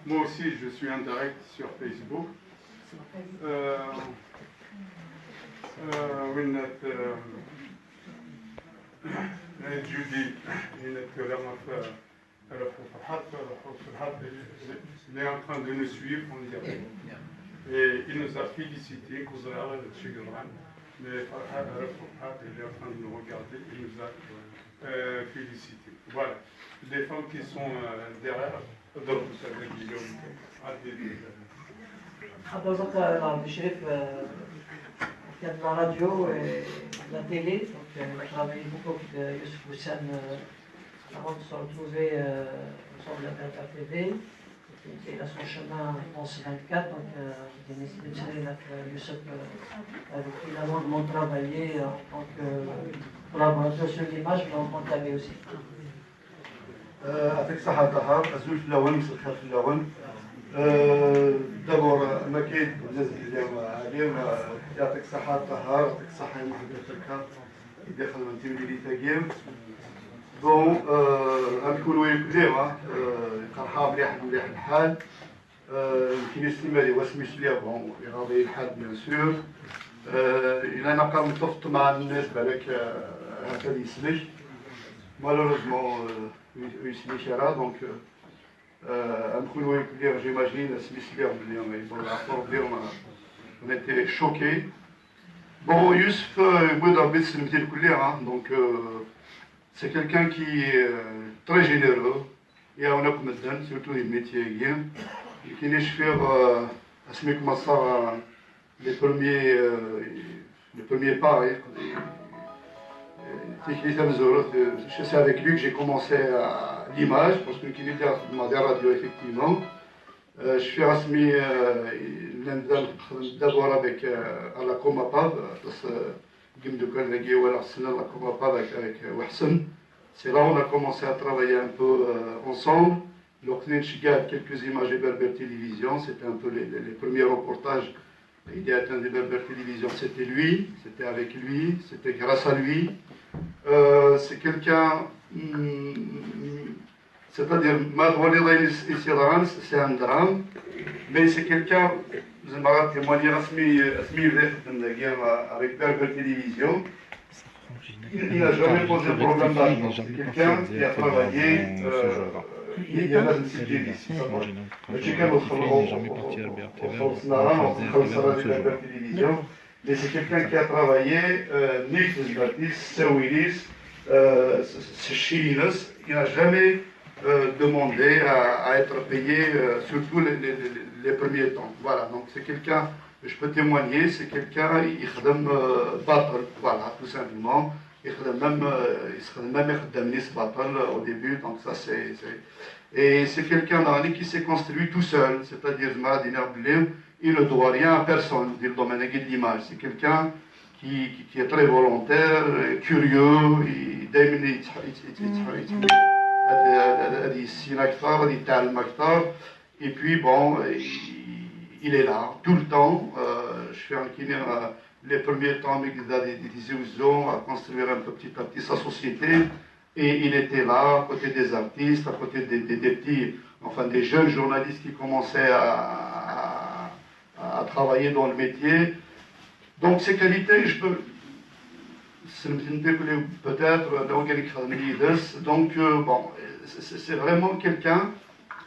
Moi aussi, je suis en direct sur Facebook. وينات جودي وينات رانا في الحرب il est en train de nous suivre en direct et il nous a félicité Kouzara Tchigran mais il est en train de nous regarder il nous a félicité voilà les femmes qui sont derrière donc vous savez Guillaume حضرتك عبد الشريف il y a de la radio et de la télé. Donc, j'ai travaillé beaucoup avec Youssef Boussane avant de se retrouver ensemble à la TV. Il a son chemin en France 24, donc j'ai décidé avec Youssef, avec qui il a longuement travaillé en tant que collaborateur sur l'image, mais en tant qu'ami aussi. يعطيك الصحة طهر، أزول في اللون، مسك الخير في اللون. دابور ما كاين بزاف اليوم عليهم، يعطيك الصحة طهر، يعطيك الصحة يا محمد الفركة، يدخل من تيم تاكيم. بون غنكونوا يكليها، قرحة مليح الحال. يمكن يسلم لي واسمي سليا بون يراضي الحال بيان سور. إلا نبقى متفق مع الناس بالك هكا يسلك. Malheureusement, donc j'imagine, on était choqués. Bon, Youssef, donc c'est quelqu'un qui est très généreux, et on a surtout les métiers qui neige faire les premiers pas. C'est avec lui que j'ai commencé à l'image, parce que qu'il était à la radio, effectivement. Je fais rasmi d'abord avec à la Comapab, avec Wahsen. C'est là où on a commencé à travailler un peu ensemble. Quelques images de Berber Télévision, c'était un peu les premiers reportages. Il a atteint des Berber Télévision, c'était lui, c'était avec lui, c'était grâce à lui. C'est quelqu'un, c'est-à-dire, c'est un drame, mais c'est quelqu'un, je me témoigner avec Berber Télévision. Il n'a jamais posé de problème d'argent. C'est quelqu'un qui a travaillé. Il y a la télévision. Mais c'est quelqu'un qui a travaillé, il n'a jamais demandé à être payé, surtout les premiers temps. Voilà, donc c'est quelqu'un, je peux témoigner, c'est quelqu'un, il battle, voilà, tout simplement. Il même au début, donc ça c'est. Et c'est quelqu'un qui s'est construit tout seul, c'est-à-dire il ne doit rien à personne dans le domaine de l'image. C'est quelqu'un qui est très volontaire, curieux, et puis bon, il est là tout le temps. Je fais les premiers temps avec des illusions à construire un peu petit à petit sa société, et il était là à côté des artistes, à côté des petits, enfin des jeunes journalistes qui commençaient à travailler dans le métier. Donc ces qualités, je peux peut-être donc bon, c'est vraiment quelqu'un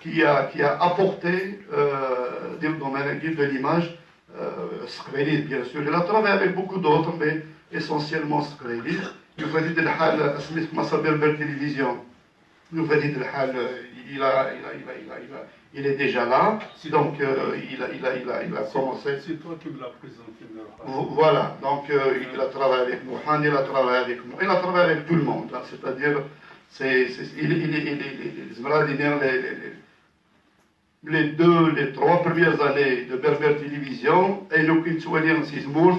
qui a apporté dans le domaine de l'image. Bien sûr, il a travaillé avec beaucoup d'autres, mais essentiellement Skreli. Télévision. Il est déjà là, donc il a commencé. C'est toi qui me l'as présenté. Voilà, donc il a travaillé avec Mohan, il a travaillé avec moi, il a travaillé avec tout le monde, hein, c'est-à-dire, les 3 premières années de Berber Télévision, et le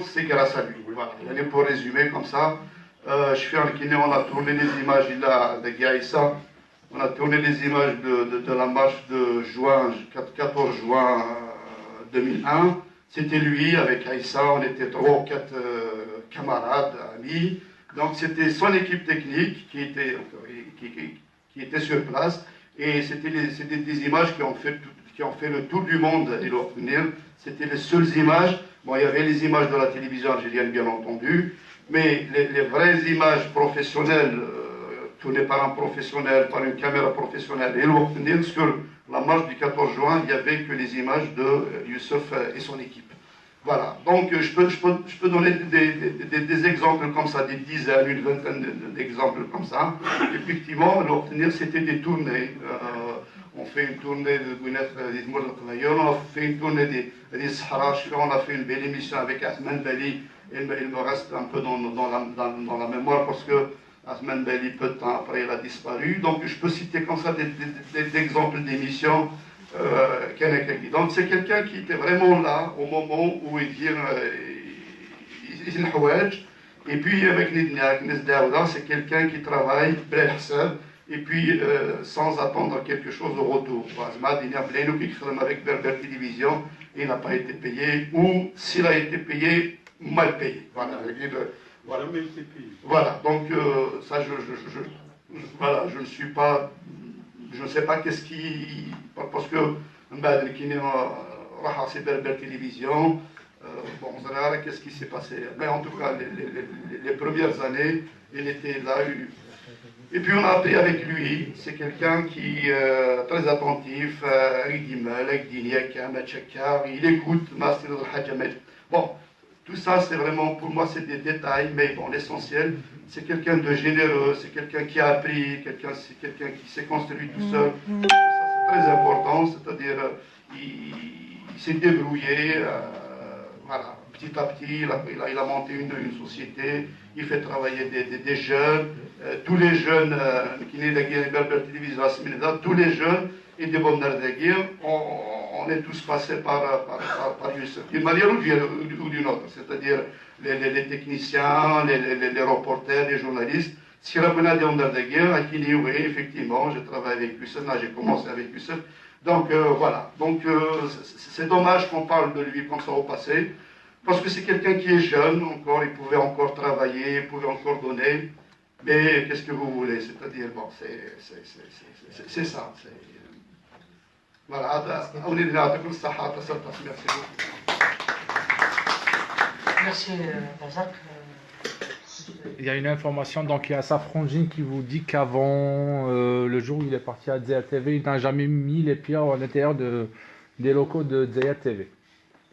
c'est grâce à lui. Voilà, pour résumer comme ça, je fais un kiné, on a tourné les images de Gaïssa, on a tourné les images de la marche de 14 juin 2001. C'était lui avec Aïssa, on était 3 ou 4 camarades, amis. Donc c'était son équipe technique qui était sur place. Et c'était des images qui ont fait le tour du monde et l'obtenir. C'était les seules images. Bon, il y avait les images de la télévision algérienne, bien entendu, mais les vraies images professionnelles, tournées par un professionnel, par une caméra professionnelle, et l'obtenir sur la marche du 14 juin, il n'y avait que les images de Youssef et son équipe. Voilà, donc je peux donner des exemples comme ça, des dizaines, une vingtaine d'exemples comme ça. Effectivement, l'obtenir, c'était des tournées. On fait une tournée de Gouinef d'Izmour al-Qalayon, on a fait une tournée des Sahara, on a fait une belle émission avec Asman Bali. Il me reste un peu dans la mémoire parce que Asman Bali, peu de temps après, il a disparu. Donc je peux citer comme ça des exemples d'émissions. Donc c'est quelqu'un qui était vraiment là au moment où il dit et puis avec Nidniak, c'est quelqu'un qui travaille et puis sans attendre quelque chose au retour. Avec Berber Télévision, il n'a pas été payé ou s'il a été payé, mal payé. Voilà. Voilà, donc ça voilà, je ne suis pas, je ne sais pas qu'est-ce qui, parce que c'est Berber Télévision, bon, on verra qu'est-ce qui s'est passé. Mais en tout cas, les premières années, il était là. Et puis on a appris avec lui, c'est quelqu'un qui est très attentif, il écoute Master al-Hajjamed. Bon, tout ça, c'est vraiment, pour moi, c'est des détails, mais bon, l'essentiel, c'est quelqu'un de généreux, c'est quelqu'un qui a appris, c'est quelqu'un qui s'est construit tout seul. Ça, c'est très important, c'est-à-dire, il s'est débrouillé, voilà, petit à petit, il a monté une société, il fait travailler des jeunes, tous les jeunes, qui n'est Berber Télévision, tous les jeunes, et des bonnes on est tous passés par Youssef, d'une manière ou d'une autre, c'est-à-dire les techniciens, les reporters, les journalistes. Si on a des oui, effectivement, j'ai travaillé avec Youssef, j'ai commencé avec Youssef. Donc voilà, donc c'est dommage qu'on parle de lui comme ça au passé, parce que c'est quelqu'un qui est jeune encore, il pouvait encore travailler, il pouvait encore donner, mais qu'est-ce que vous voulez, c'est-à-dire, bon, c'est ça. Voilà, merci Razak. Il y a une information, donc il y a Safranjine qui vous dit qu'avant le jour où il est parti à Dzaya TV, il n'a jamais mis les pieds à l'intérieur des locaux de Dzaya TV.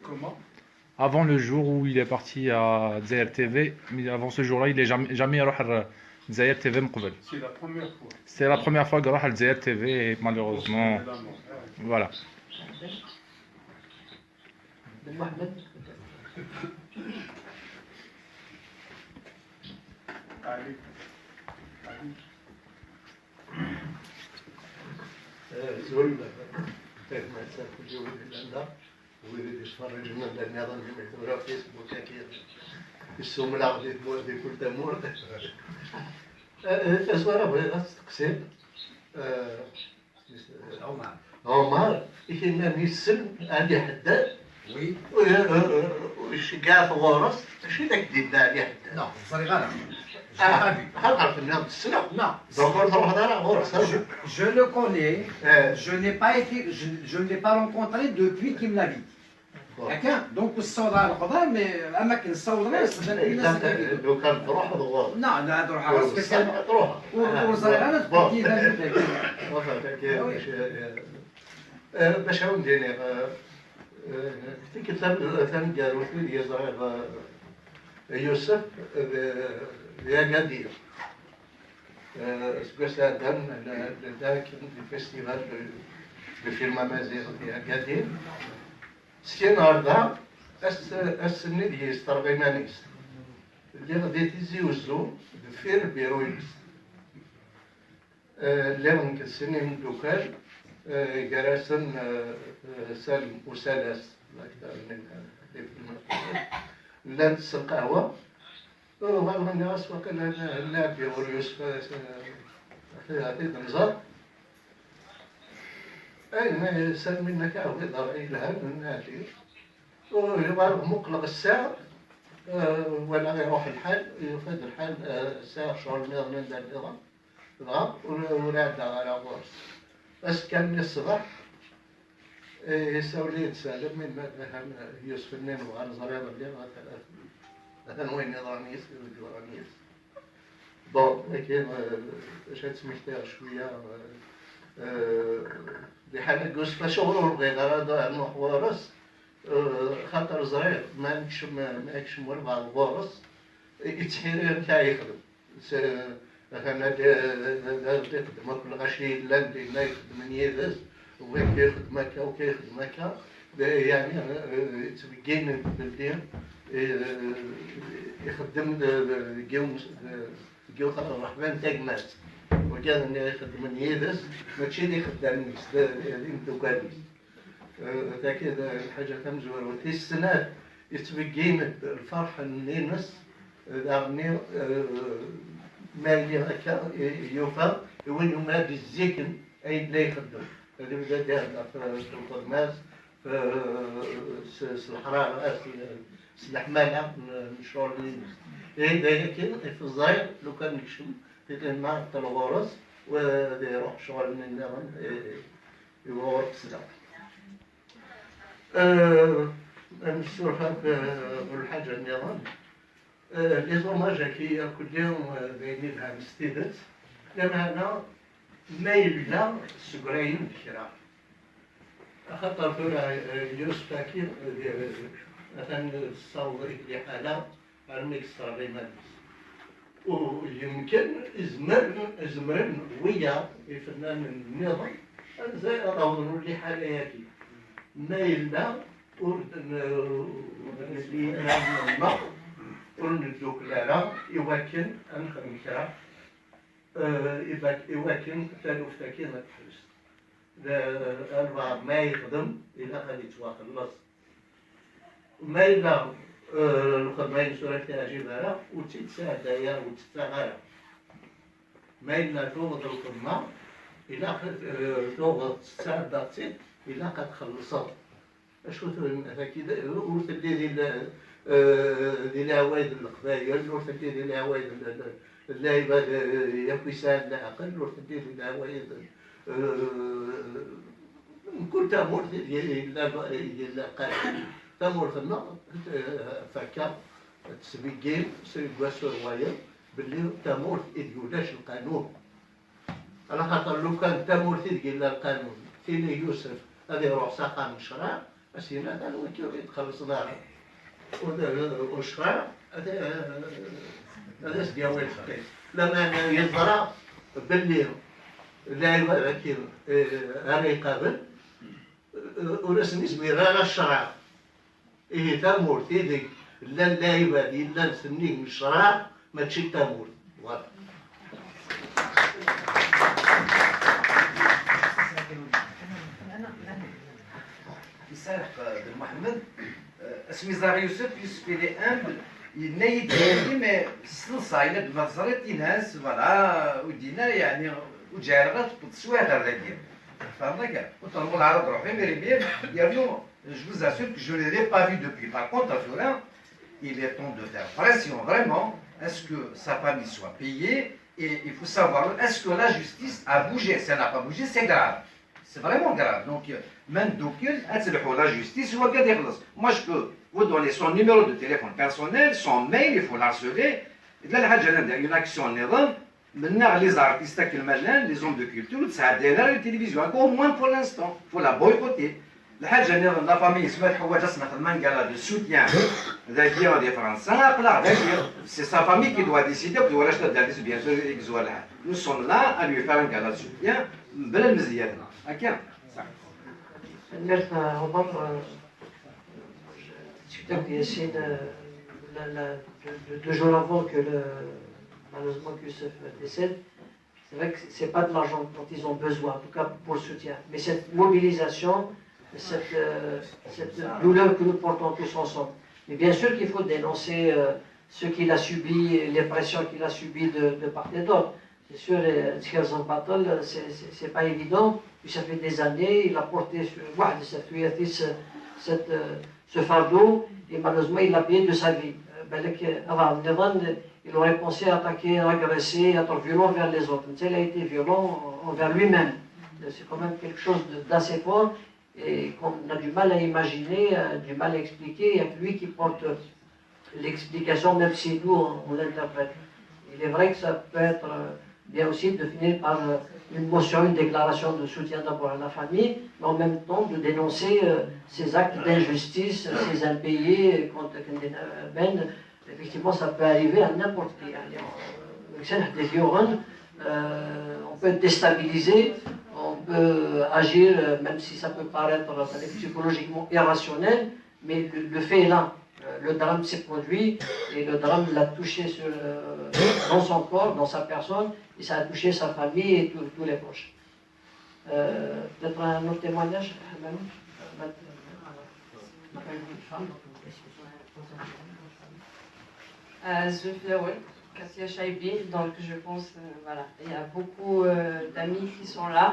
Comment? Avant le jour où il est parti à Dzaya TV, mais avant ce jour-là, il n'est jamais allé à Dzaya TV. C'est la première fois. C'est la première fois qu'il est allé à Dzaya TV et malheureusement, voilà. زول ما تجي لنا ويريد يتفرج لنا النظام اللي معتبره في فيسبوك كثير السوم العقدي دي كل تمور الزواره بغيت تقسم عمر كاين نيسن عندي حداد وي وش كاع في غورس ماشي داك ديال عندي حداد لا صغيره Je le connais, je ne l'ai pas rencontré depuis qu'il me l'a dit. Donc, الصوره القضاء اماكن الصوره لو كان تروح بالغور لا تروح تروح وصغيره تبدي باش عاودني كنت ثاني قالوا لي صغير يوسف يا قدير سكوسادن ذاك الفيستيفال بفيلم امازيغ يا قدير سكين هاردا السني دي سترغيمانيس اللي غادي تيزيوزو بفير بيروينس اللي نكسني من دوكال جراسن سالم وسالاس اكثر من لا تسل قهوه والله الناس وكان النبي واليوسف عطيت نزار اي ما سال منك قهوه يضرب لها من نادي ويبقى مقلق الساعه ولا يروح الحال يفاد الحال الساعه شهر من ذا النظام ونادى على غورس بس كان من الصباح يساوي لي يتسالم من يوسف النين وغان زريضه اللي مثلا وين نظاميس نظاميس بون لكن باش تسميتها شويه بحال قلت فشغل بغيت هذا محورس خاطر صغير ما نكش مربع الغورس يتحير نتاع يخدم مثلا يخدم كل غشي لاندي لا يخدم نيدز هو كيخدم هكا وكيخدم هكا يعني تبقين بالليل يخدم الجو الرحمن تاقمات وكان يخدم نيدس ماشي اللي خدام نيس اللي متوكاليس ذاك الحاجة تمزور وثي السنة يتبقين الفرح النينس داغني مالي هكا يوفى وين يوما بالزيكن أي لا يخدم هذا بدا داخل في القدماس في الحرارة في الحمالة مشروع النينس لكن في الظاهر لو كان نكشم لأن الغرس ويروح شغل من النظام يغور بسرعة. نشوفها بالحاجة النظام لي زوماج كي كل يوم بيني لها مستيدت لأن هنا ما يبدا السكراين بكرا خاطر فيها يوسف كي مثلا الصوت اللي حالة الميك صار ويمكن زمرن ويا الفنان النظام زي راهو اللي حالاتي ما يلا اللي نعمل ورندوك لا يمكن ان خمسة يمكن ثالث ساكن تحس ما يخدم الى غادي يتواخلص ما يلا الخدمين سورة تاجيبها وتتساعد يا وتتغير ما إلا توغض الخدمة إلا توغض تتساعد إلا قد خلصت أشو كذا وتدي ديال العوايد القبايل وتدي ديال العوايد اللعيبة يكوي ساعد العقل وتدي ديال العوايد كل تامور ديال القلب تامور خدمة فكا تسبيقين سيبقى سروايا باللي تامور إديولاش القانون على خاطر لو كان تامور تدقي القانون تيني يوسف هذا يروح ساقا من شرع أسينا هذا هو كيف يتخلص داره والشرع هذا سدياوي الفقير لما يزرع باللي لا يمكن أن يقابل ونسمي سميرا الشرع إيه تامور تيدي لا يبادي لا نسميه من الشرع ما تشي تامور واضح يسارق بن محمد اسمي زار يوسف إلي امبل ينايد مي سلصا إلا بمصريت ناس فوالا ودينا يعني وجارغات بتصوير هذاك فهمتك وطلبوا العرب روحي ميريبير يرنو je vous assure que je ne l'ai pas vu depuis. Par contre, à Florin, il est temps de faire pression vraiment, est-ce que sa famille soit payée, et il faut savoir, est-ce que la justice a bougé? Si elle n'a pas bougé, c'est grave. C'est vraiment grave. Donc, même la justice, moi je peux vous donner son numéro de téléphone personnel, son mail, il faut l'harceler. Il y a une action en Iran, maintenant les artistes, les hommes de culture, ça a des la télévision, encore moins pour l'instant, il faut la boycotter. La famille se met de soutien des Français, c'est sa famille qui doit décider, bien sûr, nous sommes là à lui faire un gala de soutien, deux jours avant que malheureusement que Youssef décède, c'est vrai que ce n'est pas de l'argent dont ils ont besoin, en tout cas pour le soutien, mais cette mobilisation, cette douleur que nous portons tous ensemble. Mais bien sûr qu'il faut dénoncer ce qu'il a subi, les pressions qu'il a subies de part et d'autre. C'est sûr, c'est pas évident. Puis ça fait des années, il a porté ce fardeau et malheureusement il l'a payé de sa vie. Il aurait pensé attaquer, agresser, être violent vers les autres. Il a été violent envers lui-même. C'est quand même quelque chose d'assez fort et qu'on a du mal à imaginer, du mal à expliquer. Il n'y a que lui qui porte l'explication, même si nous on l'interprète. Il est vrai que ça peut être bien aussi de finir par une motion, une déclaration de soutien d'abord à la famille, mais en même temps de dénoncer ces actes d'injustice, ces impayés contre Ben. Effectivement, ça peut arriver à n'importe qui. On peut être déstabilisé, on peut agir, même si ça peut paraître psychologiquement irrationnel, mais le fait est là. Le drame s'est produit et le drame l'a touché dans son corps, dans sa personne, et ça a touché sa famille et tous les proches. Peut-être un autre témoignage, Katia Chaibi, donc je pense, voilà, il y a beaucoup d'amis qui sont là.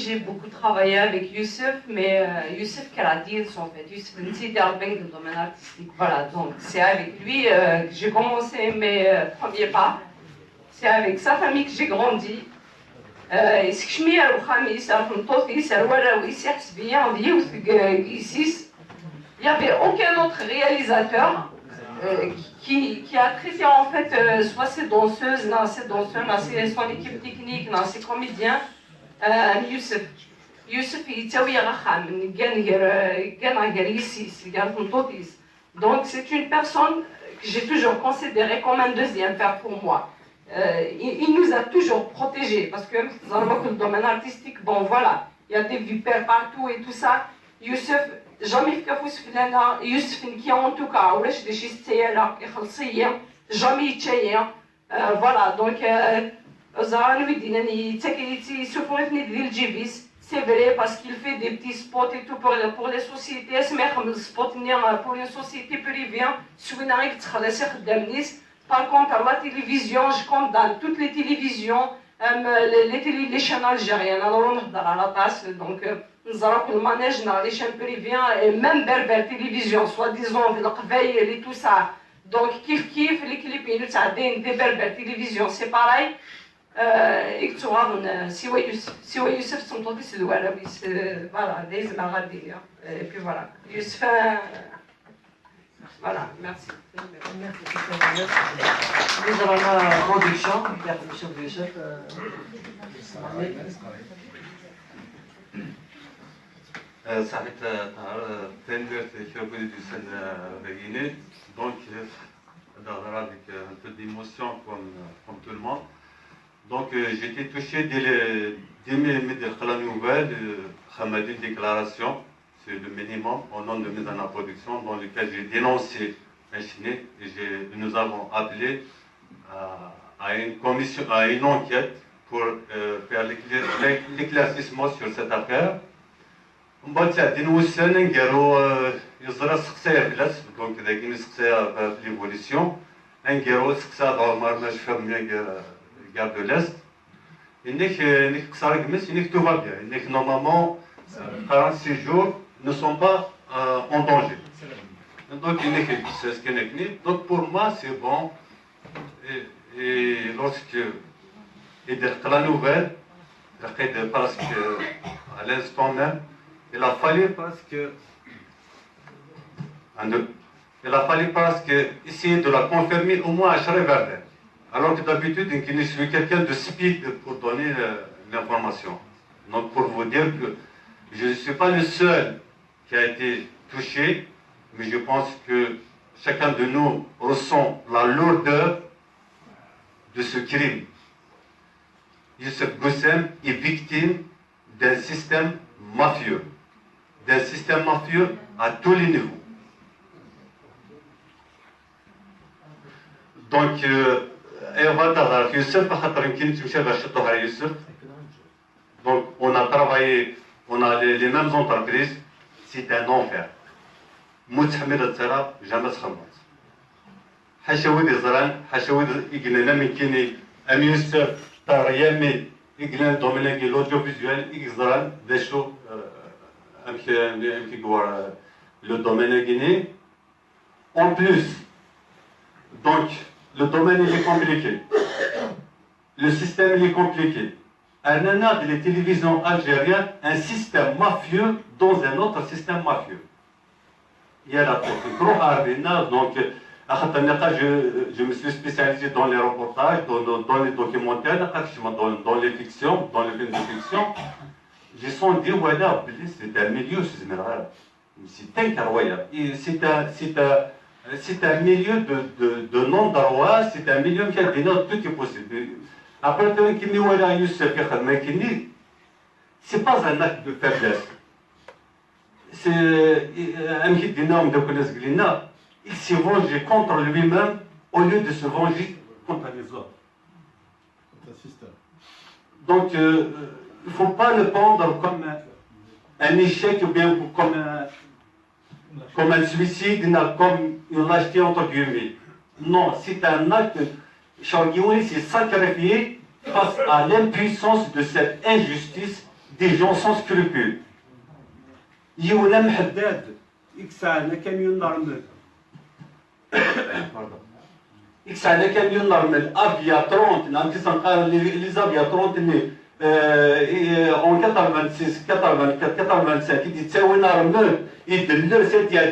J'ai beaucoup travaillé avec Youssef, mais Youssef Karadils, en fait, Youssef Nti Darbeng, le domaine artistique. Voilà, donc c'est avec lui que j'ai commencé mes premiers pas. C'est avec sa famille que j'ai grandi. Il n'y avait aucun autre réalisateur qui a traité en fait soit ses danseuses, son équipe technique, ses comédiens, Youssef. Youssef donc c'est une personne que j'ai toujours considérée comme un deuxième père pour moi. Il nous a toujours protégés parce que dans le domaine artistique, bon voilà, il y a des vipères partout et tout ça. Youssef jamais في فلانة يوسف qui en tout cas ولاش دي شي ستيالة يخلصية jamais يتشايا voilà donc زران ودينا تاكيتي سوفوني ديال الجيفيس c'est vrai parce qu'il fait des petits spots et tout pour les sociétés اسمع يخدم السبوت pour une société privée سوينا غير تخلص يخدم نيس par contre la télévision je compte dans toutes les télévisions les chaînes algériennes alors on نهضر على طاس donc نزرق المانيج les chaînes privées et même Berber télévision soi-disant في القبايل et tout ça donc كيف les كليبين تاع des Berber télévision c'est pareil يكتوغا سوى يوسف صمتوطي سدوالة بس voilà دايز مع غادي et puis voilà يوسف voilà merci nous avons la production de M. Youssef صاحبت تندر شغل دوسن بغيني donc avec un peu d'émotion comme tout le monde. Donc j'ai été touché dès mes la nouvelle, Hamadine déclaration, c'est le minimum au nom de mise en production dans lequel j'ai dénoncé un chiné et nous avons appelé à une commission, à une enquête pour faire l'éclaircissement sur cette affaire. On va dire que nous sommes en guerre, il sera succès donc il y a succès à l'évolution. Un guerre, succès dans le marché fermé, guerre de l'Est. Il n'y a que ça, il n'y a que tout va bien. Il n'y a que normalement 46 jours ne sont pas en danger. Donc il n'y a que c'est ce qu'il y a. Donc pour moi c'est bon. Et lorsque il y a la nouvelle, parce qu'à l'instant même, il a fallu parce que essayer de la confirmer au moins à Charles-Verdun. Alors que d'habitude, je suis quelqu'un de speed pour donner l'information. Donc pour vous dire que je ne suis pas le seul qui a été touché, mais je pense que chacun de nous ressent la lourdeur de ce crime. Youssef Goussem est victime d'un système mafieux. D'un système mafieux à tous les niveaux. Donc, donc on a travaillé, on a les mêmes entreprises, c'est un enfer. متحمل التراب جامع خمس. حشود الزران حشود إجلنا من كيني أم يوسف طاريامي إجلنا دومينا كيلوديو فيزوال إجزران دشو أم كي جوار le domaine guinéen. En plus, donc le domaine il est compliqué. Le système il est compliqué. On a les télévisions algériennes un système mafieux dans un autre système mafieux. Il y a la donc je me suis spécialisé dans les reportages, dans les documentaires, dans les fictions, dans les films de fiction. J'ai senti voilà, c'est un milieu, c'est incroyable. C'est un milieu de non-droit, c'est un milieu qui a des notes, tout est possible. Après, qui nous a Youssef Yakhadmakini, c'est pas un acte de faiblesse. C'est un qui d'énorme de connaissance glina. Il s'est vengé contre lui-même au lieu de se venger contre les autres. Donc, il ne faut pas le prendre comme un échec ou bien comme un suicide, comme une lâcheté entre guillemets. Non, c'est un acte. Changuioui s'est sacrifié face à l'impuissance de cette injustice des gens sans scrupules. Youna Mhaddad, Xana camion normal. Xana camion normal, Avia 30, les Avia 30, en 86, 84, 85, il dit c'est un arme, il dit le c'est la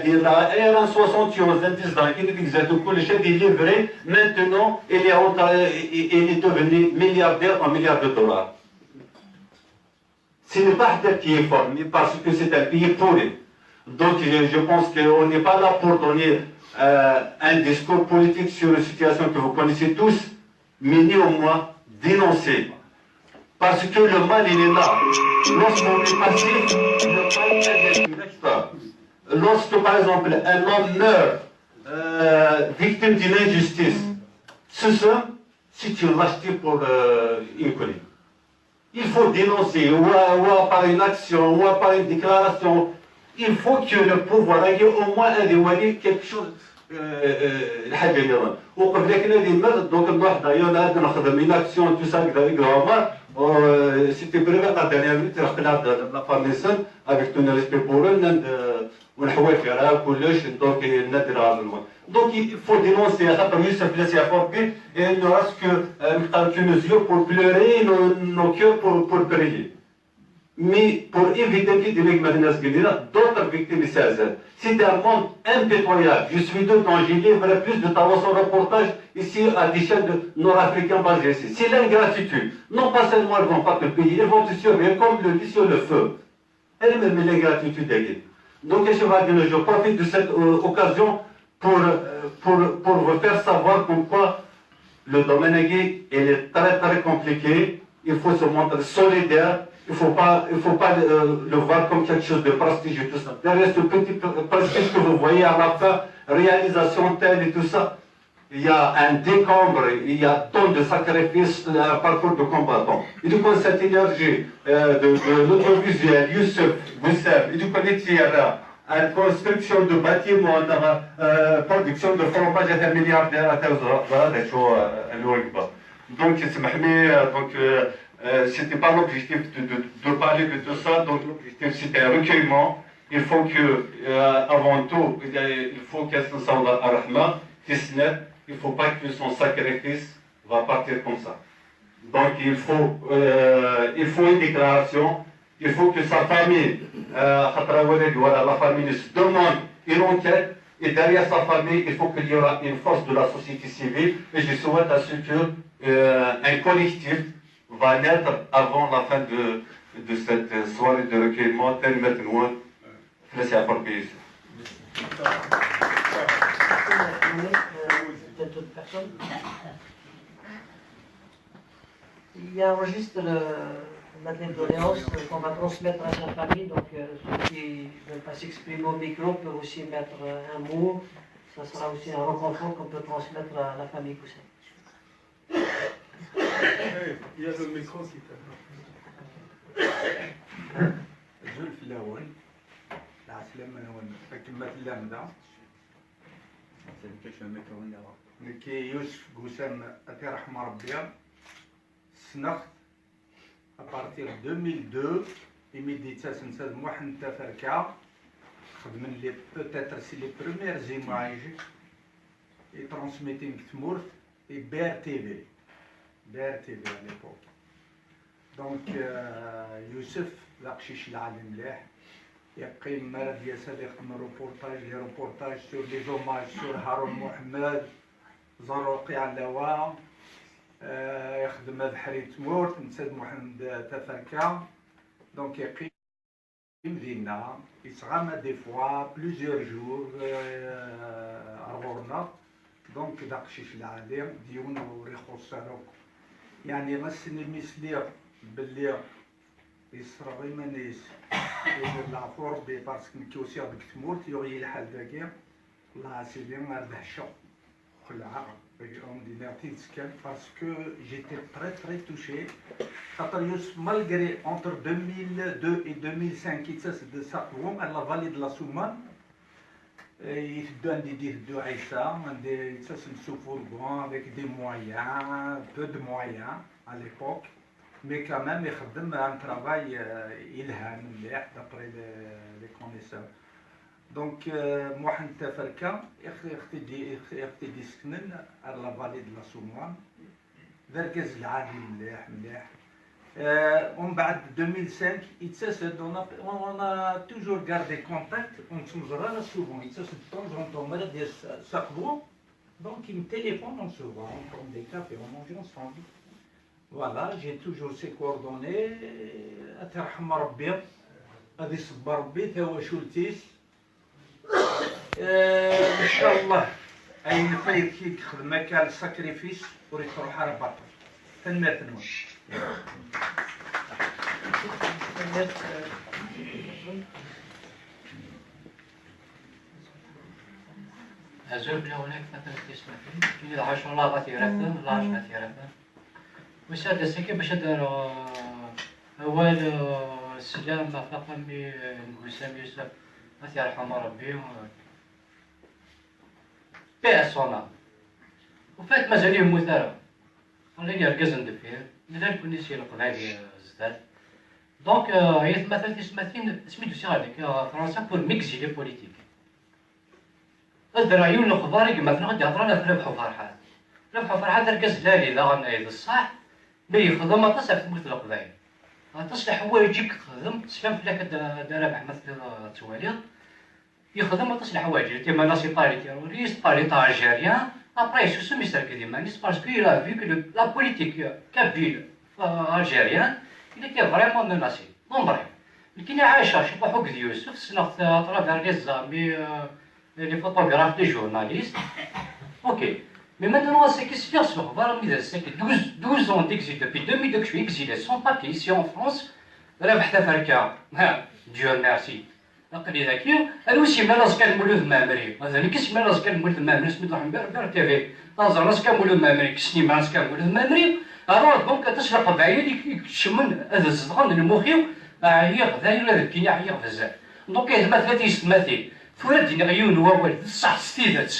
R71, il est livré, maintenant il est devenu milliardaire en milliards de dollars. Ce n'est pas un qui est formé parce que c'est un pays pourri. Donc je pense qu'on n'est pas là pour donner un discours politique sur une situation que vous connaissez tous, mais néanmoins dénoncer. Parce que le mal, il est là. Lorsqu'on est passif, le mal est extra. Lorsque, par exemple, un homme meurt victime d'une injustice, c'est une lâcheté pour une collègue. Il faut dénoncer, ou par une action, ou par une déclaration. Il faut que le pouvoir ait au moins un quelque chose. الحاجه اللي وقبل كنا ديما دونك الواحد يلا نخدم une action tout ça c'était prévu la dernière minute رقنا la femme avec tout le respect pour eux ونحوي فيها كلش دونك نديرها donc il faut dénoncer خاطر يوسف بلاصه يعرفوا به il ne reste que nos yeux pour pleurer nos cœurs pour prier. Mais pour éviter qu'il y ait d'autres victimes de Césaire. C'est un monde impitoyable. Je suis dedans, j'ai livré plus de talents son reportage ici à l'échelle de Nord-Africains basés ici. C'est l'ingratitude. Non pas seulement ils ne vont pas te payer, ils vont te surveiller comme le lit sur le feu. Elle est même l'ingratitude. Donc je profite de cette occasion pour vous faire savoir pourquoi le domaine gay est très très compliqué. Il faut se montrer solidaire. Il ne faut pas le voir comme quelque chose de prestigieux, tout ça. Derrière ce petit prestige que vous voyez à la fin, réalisation telle et tout ça, il y a un décombre, il y a tant de sacrifices, un parcours de combattants. Et du coup, cette énergie de l'audiovisuel, Youssef, Boussef, et du coup, une construction de bâtiments, production de fromage à un milliardaire à tel donc, c'était pas l'objectif de parler de tout ça, donc l'objectif c'était un recueillement. Il faut que, avant tout, il faut qu'elle se rahma, il ne faut pas que son sacrifice va partir comme ça. Donc il faut une déclaration, il faut que sa famille, la famille se demande une enquête, et derrière sa famille, il faut qu'il y aura une force de la société civile, et je souhaite à ce qu'un collectif va naître avant la fin de cette soirée de recueillement tel maintenant laissez à faire payer. D'autres personnes. Il y a un registre de doléances qu'on va transmettre à sa famille, donc ceux qui ne veulent pas s'exprimer au micro peuvent aussi mettre un mot. Ça sera aussi un reconfort qu'on peut transmettre à la famille Poussin. Il y a le micro qui زول في الأول العسلامة كلمة اللامدة كي يوسف قسام أتي رحمة ربي سنخت أبارتيغ 2002 إميديتا سنساد موحن تفركا خدمن لي بوتيتر سي لي بروميير زيماج إي ترانسميتينغ تمورت إي بير تيفي à l'époque. Donc, Youssef, l'Aqchichi l'Ali Mleh, il y a pris une maladie, c'est-à-dire les reportages sur les hommages sur Haroun Mohamed, Zarouqi Alawa, يخدم بحري تمورت نساد محمد تفركا. Donc, il y a pris une dîna, il se ramène des fois, plusieurs jours, à Rorna. Donc, l'Aqchichi l'Ali, Diouna ou Rikhosarok. يعني غسني مثلي باللي يسرى غير ما نيس العفو ربي باسكو نتوسي غاديك تموت يغي الحال داكي الله سيدي نربح الشوق خلعة on dit l'artiste parce que j'étais très touché. Malgré entre 2002 et 2005, il s'est de ça à la vallée de la Soumane. Il donne des Aïssa, des fourgons avec des moyens, peu de moyens à l'époque, mais quand même il fait un travail ilham d'après les connaisseurs. Donc, moi, je suis Falka, je suis سكنن على la vallée de la Soumane, ذركز العالي مليح. ومن بعد 2005, on a toujours gardé contact, on se voit souvent, il se de temps en temps, on a des sacraux, donc il me téléphone, on se voit, on prend des cafés, on mange ensemble. Voilà, j'ai toujours ses coordonnées, أترحم ربي، غادي يصبر ربي تا هو شولتيس. ان شاء الله اين فايد كي تخدم كاع الساكريفيس وريت تروح على باطل تنمير هزول بلا هناك مثلا تسمع فيه إذا عاشوا الله غادي يرفض الله عاش غادي يرفض وساد السكي باش داروا هو السلام فقط مي نقول يوسف غادي يرحم ربي بيرسونا وفات مازال يموت راه ولا يركز ندفير لذلك كون يسير القضايا زداد دونك هي مثلا سميتو سي هذيك فرنسا بور ميكزي لي بوليتيك هاد رايون الخضار مثلا غادي يهضر لنا في ربح وفرحات ربح وفرحات ركز لالي لا غنايد الصح ملي يخدم ما تصح تموت القضايا تصلح هو يجيك تخدم تسلم فيك دار ربح مثلا تواليط يخدم تصلح حوايج كيما ناسي باري تيروريست باري تا الجيريان ابري سو ميستر كديمانيس باسكو il a vu que la politique كابيل algérienne il était vraiment menacé نمبر لكن عايشه شي بحق ديال يوسف سنة ترافير لي زامي لي فوتوغراف لي جورناليست اوكي mais maintenant c'est qu'est-ce qu'il y a sur voilà c'est que 12 ans d'exil depuis 2002 que je suis exilé sans papier ici en France ربحت فركه Dieu merci نقدي ذاكيو انا وشي مالاز كان مولود مامري مثلا كيس مالاز كان مولود مامري سميتو حمبار بار تي في نظر ناس كان مولود مامري كسني مالاز كان مولود مامري راه دونك تشرق بعيد يكشمن هذا الزغان المخيو هي غداير ولا ذكيني هي بزاف دونك هما ثلاثه يستماثي فردني عيون ووالد صح ستيدات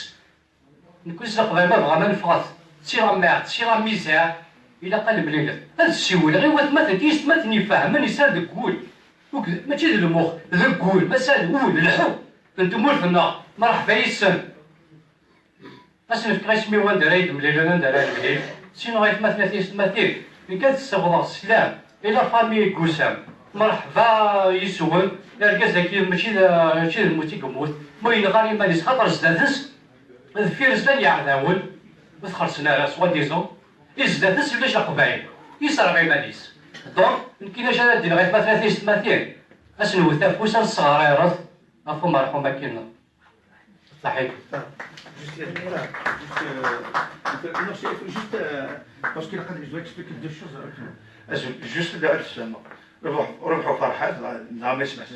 نكون سرق ما بغا ما نفغط سير ماعت سير ميزان الى قلب ليله هذا السيول غير واحد مثلا يستماثني يفهم يسال الكول ماشي ذا المخ ذا الكول مسال ول الحب انتم مولفنا ما راح فايسن اسن في كريسمي وان درايد مليل انا درايد مليل سينو غير مثلا تيستماثيل إن كانت تستغضى السلام إلى فامي قسام مرحبا يسوغن الركاز ذاكي ماشي الموت يموت المهم غادي ما ديس خاطر زدادس ذفير زدان يعداون وتخرسنا راه سوا ديزون يزدادس ولاش قبايل يسرى غير ماليس دونك مكيناش انا دير غير مثلا تيستماثيل اسنو تافوس الصغار افو مرحوم كينا صحيح parce qu'il a besoin d'expliquer deux choses. Juste là, ربحوا فرحات نهار ما سمعت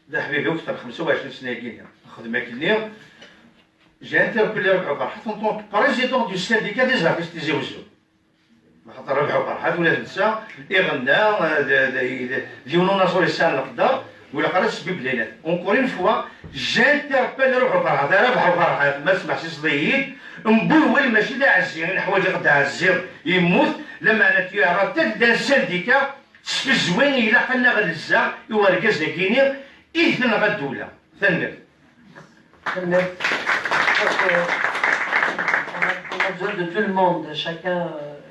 لا حبيبي وقت 25 سنه كاين خدمه كاين جا انتربلي ربحوا فرحات en tant que président du syndicat des artistes des Ouzou. خاطر ربحوا فرحات ولا تنسى يغنى ديونو ناصور السنه القدر ولا قرا سبب لينا اونكور اون فوا جانتربل ربحوا فرحات ربحوا فرحات ما سمعتش صديق مبول ماشي لا عزير الحوايج غدا عزير يموت لما انا تيعرف تبدا السنديكا في الزوين الى قلنا غنزا يوركز كيني اثنين غدوله ثنر On a besoin de tout le monde, chacun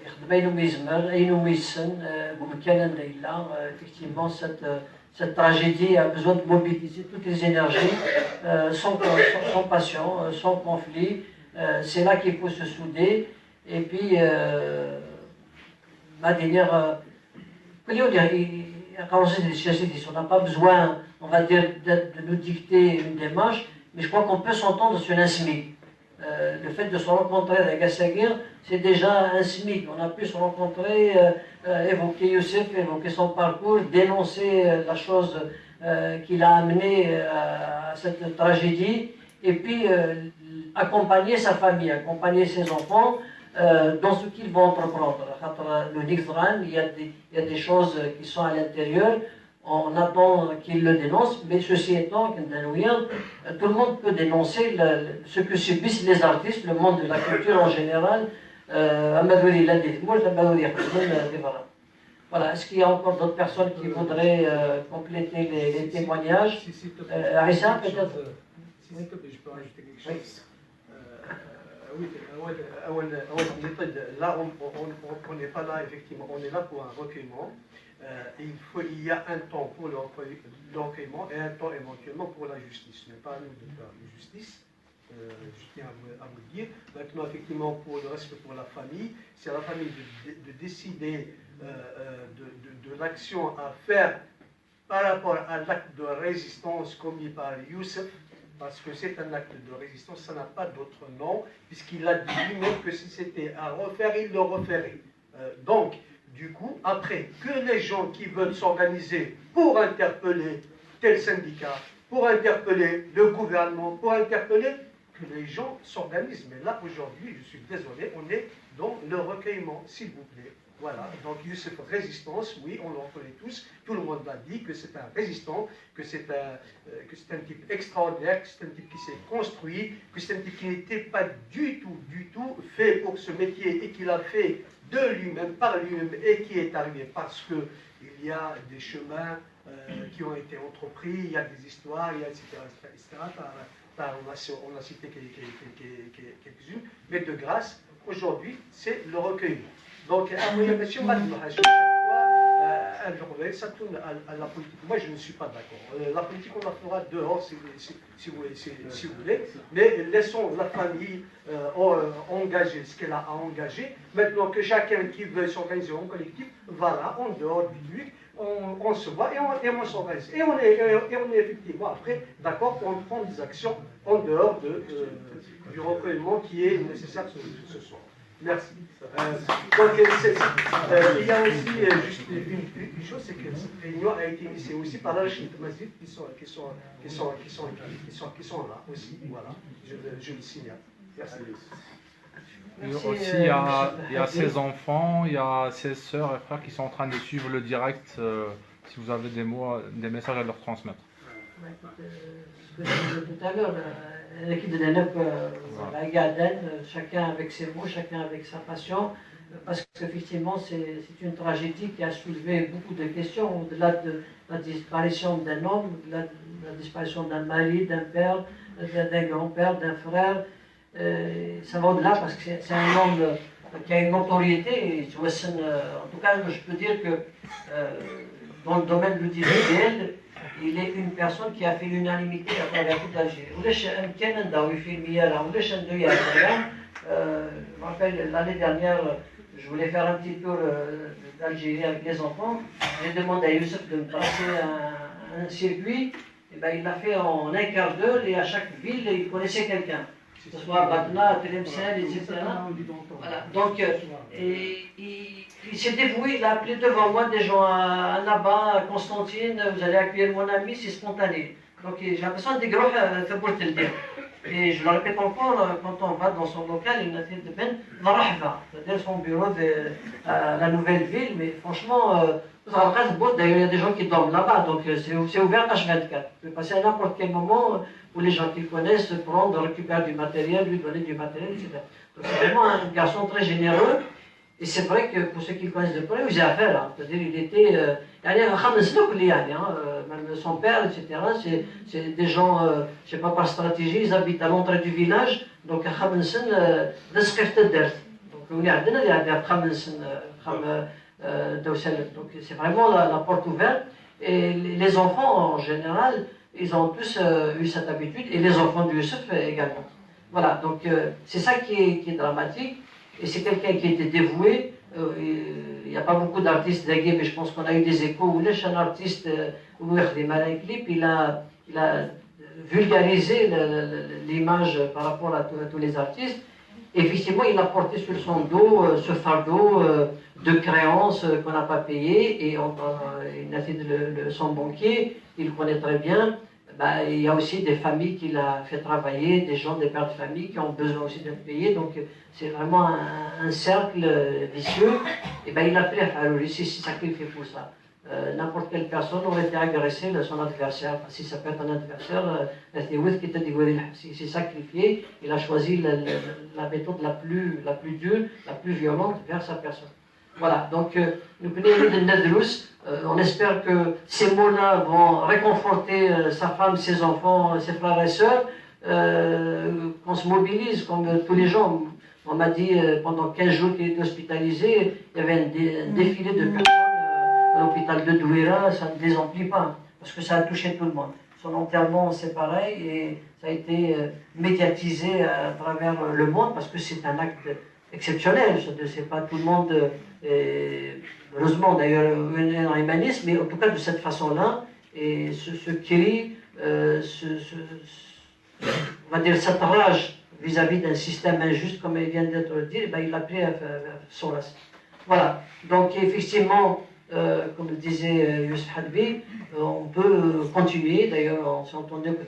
يخدم يزمر أينو يسن بمكان ليلى effectivement cette tragédie a besoin de mobiliser toutes les énergies sans passion, sans conflit. C'est là qu'il faut se souder. Et puis, ma dernière. On n'a pas besoin, on va dire, de nous dicter une démarche, mais je crois qu'on peut s'entendre sur un SMIC. le fait de se rencontrer avec Gassagir, c'est déjà un SMIC. On a pu se rencontrer, évoquer Youssef, évoquer son parcours, dénoncer la chose qui l'a amené à cette tragédie, et puis accompagner sa famille, accompagner ses enfants dans ce qu'ils vont entreprendre. Le Nifran, il y a des choses qui sont à l'intérieur. On attend qu'il le dénonce, mais ceci étant, tout le monde peut dénoncer ce que subissent les artistes, le monde de la culture en général. Voilà, est-ce qu'il y a encore d'autres personnes qui voudraient compléter les témoignages? Aïssa, peut-être? Si s'il te plaît, je peux rajouter quelque chose. Oui, là, on n'est pas là, effectivement, on est là pour un recueillement. Il y a un temps pour le recueillement et un temps éventuellement pour la justice. Ce n'est pas à nous de faire la justice, je tiens à vous le dire. Maintenant, effectivement, pour le reste, pour la famille, c'est à la famille de décider de l'action à faire par rapport à l'acte de résistance commis par Youssef, parce que c'est un acte de résistance, ça n'a pas d'autre nom, puisqu'il a dit lui-même que si c'était à refaire, il le referait. Donc, du coup, après, que les gens qui veulent s'organiser pour interpeller tel syndicat, pour interpeller le gouvernement, pour interpeller, que les gens s'organisent. Mais là, aujourd'hui, je suis désolé, on est dans le recueillement, s'il vous plaît. Voilà, donc Youssef résistance, oui, on le reconnaît tous, tout le monde l'a dit, que c'est un résistant, que c'est un type extraordinaire, que c'est un type qui s'est construit, que c'est un type qui n'était pas du tout fait pour ce métier et qui l'a fait de lui-même, par lui-même, et qui est arrivé parce qu'il y a des chemins qui ont été entrepris, il y a des histoires, il y a etc. On a cité quelques-unes, mais de grâce, aujourd'hui, c'est le recueillement. Donc, monsieur Madouha, chaque fois, ça tourne à la politique. Moi, je ne suis pas d'accord. La politique, on la fera dehors, si vous voulez. Mais laissons la famille engager ce qu'elle a à engager. Maintenant que chacun qui veut s'organiser en collectif, voilà, en dehors du public, on se voit et on s'organise. Et on est effectivement après d'accord pour prendre des actions en dehors du recueillement qui est nécessaire ce soir. Merci. Donc, il y a aussi juste une chose, c'est que cette réunion a été initiée aussi par l'Archid Mazid qui sont là aussi. Voilà, je le signale. Merci. Et aussi, il y a ses enfants, il y a ses sœurs et frères qui sont en train de suivre le direct. Si vous avez des messages à leur transmettre. Ce que je disais tout à l'heure, l'équipe de Danep, chacun avec ses mots, chacun avec sa passion, parce qu'effectivement, c'est une tragédie qui a soulevé beaucoup de questions, au-delà de la disparition d'un homme, au-delà de la disparition d'un mari, d'un père, d'un grand-père, d'un frère. Ça va au-delà parce que c'est un homme qui a une notoriété. En tout cas, je peux dire que dans le domaine de l'audiovisuel, il est une personne qui a fait l'unanimité à travers toute l'Algérie. Je me rappelle l'année dernière, je voulais faire un petit tour d'Algérie avec les enfants. J'ai demandé à Youssef de me passer un circuit. Et ben, il l'a fait en un quart d'heure et à chaque ville, il connaissait quelqu'un. Que ce soit Batna, Tlemcen, etc. Voilà. Donc, il s'est dévoué, il a appelé devant moi des gens à Naba, à Constantine, vous allez accueillir mon ami, c'est spontané. Donc j'ai l'impression des gros pour te le dire. Et je le répète encore, quand on va dans son local, il m'a fait de peine, c'est-à-dire son bureau à la nouvelle ville, mais franchement, d'ailleurs il y a des gens qui dorment là-bas, donc c'est ouvert H24. Vous pouvez passer à n'importe quel moment où les gens qui le connaissent prendre, récupérer du matériel, lui donner du matériel, etc. Donc c'est vraiment un garçon très généreux. Et c'est vrai que pour ceux qui le connaissent de près, j'ai affaire, hein. C'est-à-dire il était, même son père, etc. C'est des gens, je ne sais pas par stratégie, ils habitent à l'entrée du village, donc donc c'est vraiment la porte ouverte. Et les enfants en général, ils ont tous eu cette habitude, et les enfants du Youssef également. Voilà, donc c'est ça qui est dramatique. Et c'est quelqu'un qui était dévoué. Il n'y a pas beaucoup d'artistes dégués, mais je pense qu'on a eu des échos où un artiste, où il a un clip, il a vulgariser l'image par rapport à tous les artistes. Effectivement, il a porté sur son dos ce fardeau de créances qu'on n'a pas payé, et il a fait son banquier, il connaît très bien. Ben, il y a aussi des familles qu'il a fait travailler, des gens, des pères de famille qui ont besoin aussi d'être payés, donc c'est vraiment un cercle vicieux. Et ben, il a pris à faire lui, c'est sacrifié pour ça. N'importe quelle personne aurait été agressée de son adversaire. Si ça peut être un adversaire, il s'est sacrifié, il a choisi la méthode la plus dure, la plus violente vers sa personne. Voilà, donc on espère que ces mots-là vont réconforter sa femme, ses enfants, ses frères et sœurs, qu'on se mobilise comme tous les gens. On m'a dit pendant 15 jours qu'il était hospitalisé, il y avait un défilé de personnes à l'hôpital de Douira, ça ne désemplit pas, parce que ça a touché tout le monde. Son enterrement, c'est pareil, et ça a été médiatisé à travers le monde, parce que c'est un acte exceptionnel. C'est pas tout le monde, heureusement d'ailleurs, un humanisme, mais en tout cas de cette façon-là, et ce cri, on va dire cette rage vis-à-vis d'un système injuste, comme il vient d'être dit, ben, il l'a pris à son reste. Voilà, donc effectivement, comme le disait Youssef Hadbi, on peut continuer. D'ailleurs, on s'est entendu que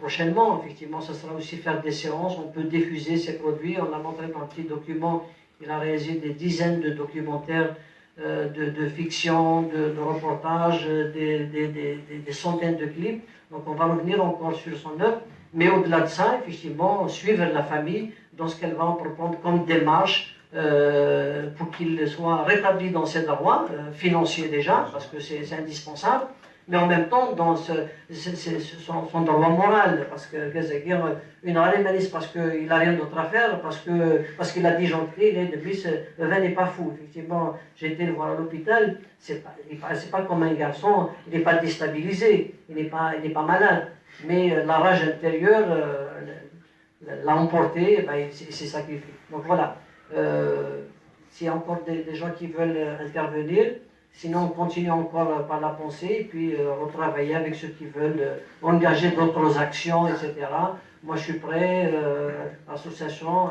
prochainement, effectivement, ça sera aussi faire des séances. On peut diffuser ces produits. On l'a montré dans un petit document. Il a réalisé des dizaines de documentaires de fiction, de reportages, des centaines de clips. Donc, on va revenir encore sur son œuvre. Mais au-delà de ça, effectivement, suivre la famille dans ce qu'elle va entreprendre comme démarche pour qu'il soit rétabli dans ses droits financiers déjà, parce que c'est indispensable, mais en même temps dans son droit moral, parce que une réalité, parce qu'il n'a rien d'autre à faire, parce qu'il a dit gentil, depuis le vin n'est pas fou. Effectivement, j'ai été le voir à l'hôpital, il ne paraissait pas comme un garçon, il n'est pas déstabilisé, il n'est pas malade, mais la rage intérieure l'a emporté, ben, il s'est sacrifié. Donc voilà. S'il y a encore des gens qui veulent intervenir, sinon on continue encore par la pensée, et puis retravailler avec ceux qui veulent engager d'autres actions, etc. Moi je suis prêt, l'association,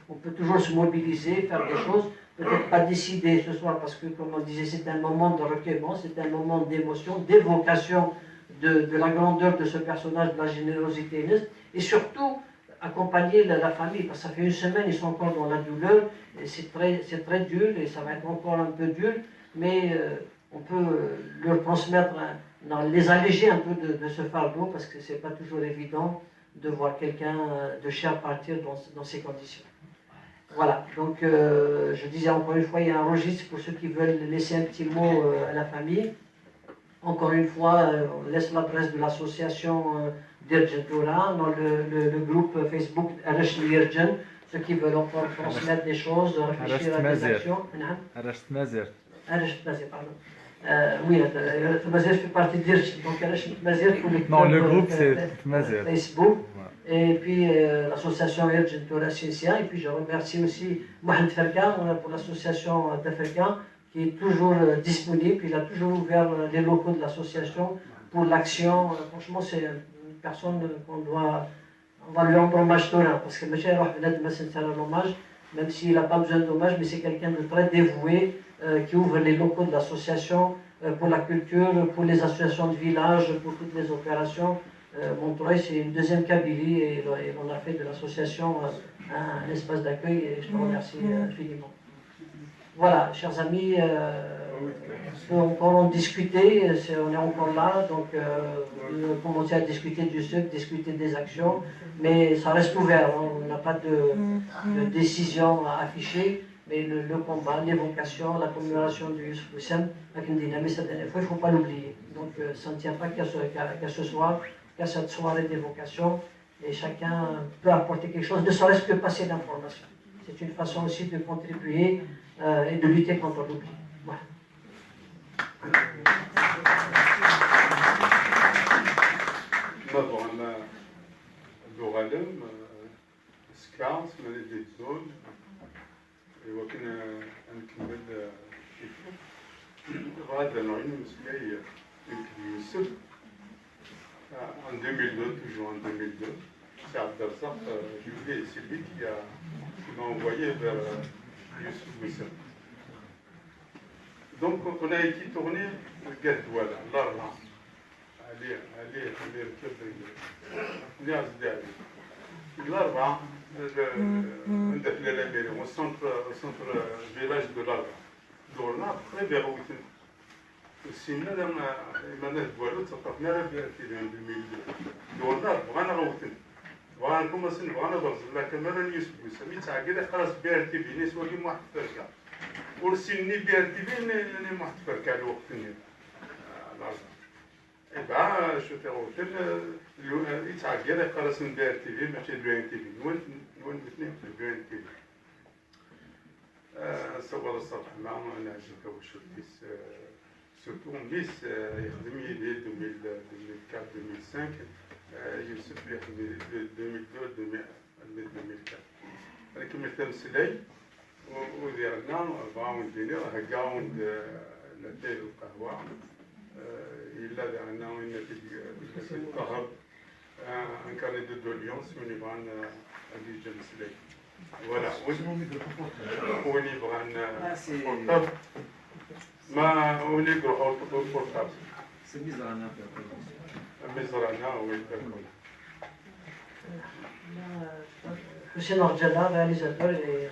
on peut toujours se mobiliser, faire des choses, peut-être pas décider ce soir, parce que comme on disait, c'est un moment de recueillement, c'est un moment d'émotion, d'évocation de la grandeur de ce personnage, de la générosité, et surtout accompagner la famille, parce que ça fait une semaine, ils sont encore dans la douleur, et c'est très dur, et ça va être encore un peu dur, mais on peut leur transmettre, les alléger un peu de ce fardeau, parce que c'est pas toujours évident de voir quelqu'un de cher partir dans ces conditions. Voilà, donc je disais encore une fois, il y a un registre pour ceux qui veulent laisser un petit mot à la famille. Encore une fois, on laisse l'adresse de l'association d'Irjan Toura dans le groupe Facebook Arash Irjan, ceux qui veulent encore transmettre des choses, réfléchir à des actions. Arash Mazir. Arash Mazir, pardon. Oui, Mazir fait partie d'Irjan, donc Arash Mazir pour non, le groupe c'est Mazir. Facebook. Et puis l'association Irjan Toura Ciencia. Et puis je remercie aussi Mohamed Ferka pour l'association Taferka, qui est toujours disponible. Il a toujours ouvert les locaux de l'association pour l'action. Franchement, c'est une personne on va lui rendre hommage tout là, parce que M. hommage, même s'il n'a pas besoin d'hommage, mais c'est quelqu'un de très dévoué qui ouvre les locaux de l'association pour la culture, pour les associations de village, pour toutes les opérations. Montreuil, c'est une deuxième Kabylie, et on a fait de l'association un espace d'accueil, et je te remercie infiniment. Voilà, chers amis, on peut encore en discuter, on est encore là, donc commencer à discuter du sucre, discuter des actions, mais ça reste ouvert, hein, on n'a pas de décision à afficher, mais le combat, l'évocation, la commémoration du Youssouf Wissem, il ne faut pas l'oublier. Donc ça ne tient pas qu'à ce soir, qu'à cette soirée d'évocation, et chacun peut apporter quelque chose, ne serait-ce que passer d'informations. C'est une façon aussi de contribuer et de lutter contre l'oubli. Voilà. نظرنا الغنم سكاس من الزول وكنا نكمل غادا نعين مسكاية يمكن يوسف En 2002, toujours en 2002, c'est Abdelzak, Julie et Sylvie qui m'ont envoyé vers Youssouf Boussem. Donc on a été tourné Gadouala, l'Arla. Allez, l'Arba, au centre village de l'Arba. دورنا très روتين السنة لما نهبولو تطرقنا راه في 2002 دورنا بغانا روتين بغانا نكون مثلا بغانا برز لا كاميرا يوسف بوسامي تعقد خلاص بي ار تي في نيس ولي واحد فركه ورسلني بي ار تي في انا واحد فركه الوقت إبعا شو تروتين يتعقد خلاص من بي ار تي في ماشي بي ار تي في نوان الاثنين في بي ار تي في صور الصباح معهم أنا عجبك وشوتيس سورتو ميس يخدم يدي 2004 2005 يوسف يخدم 2002 2004 ولكن مثل سلاي وديرنا باوند ديني هكا وند لاتاي القهوة إلا دعنا وين في الطهر ان كان دو ليونس من يبغى اللي جا سلاي Voilà, وين يبغى البورتاب ما وين يقرأ البورتاب مزرعنا وين تكون Hussein Orjala, réalisateur, et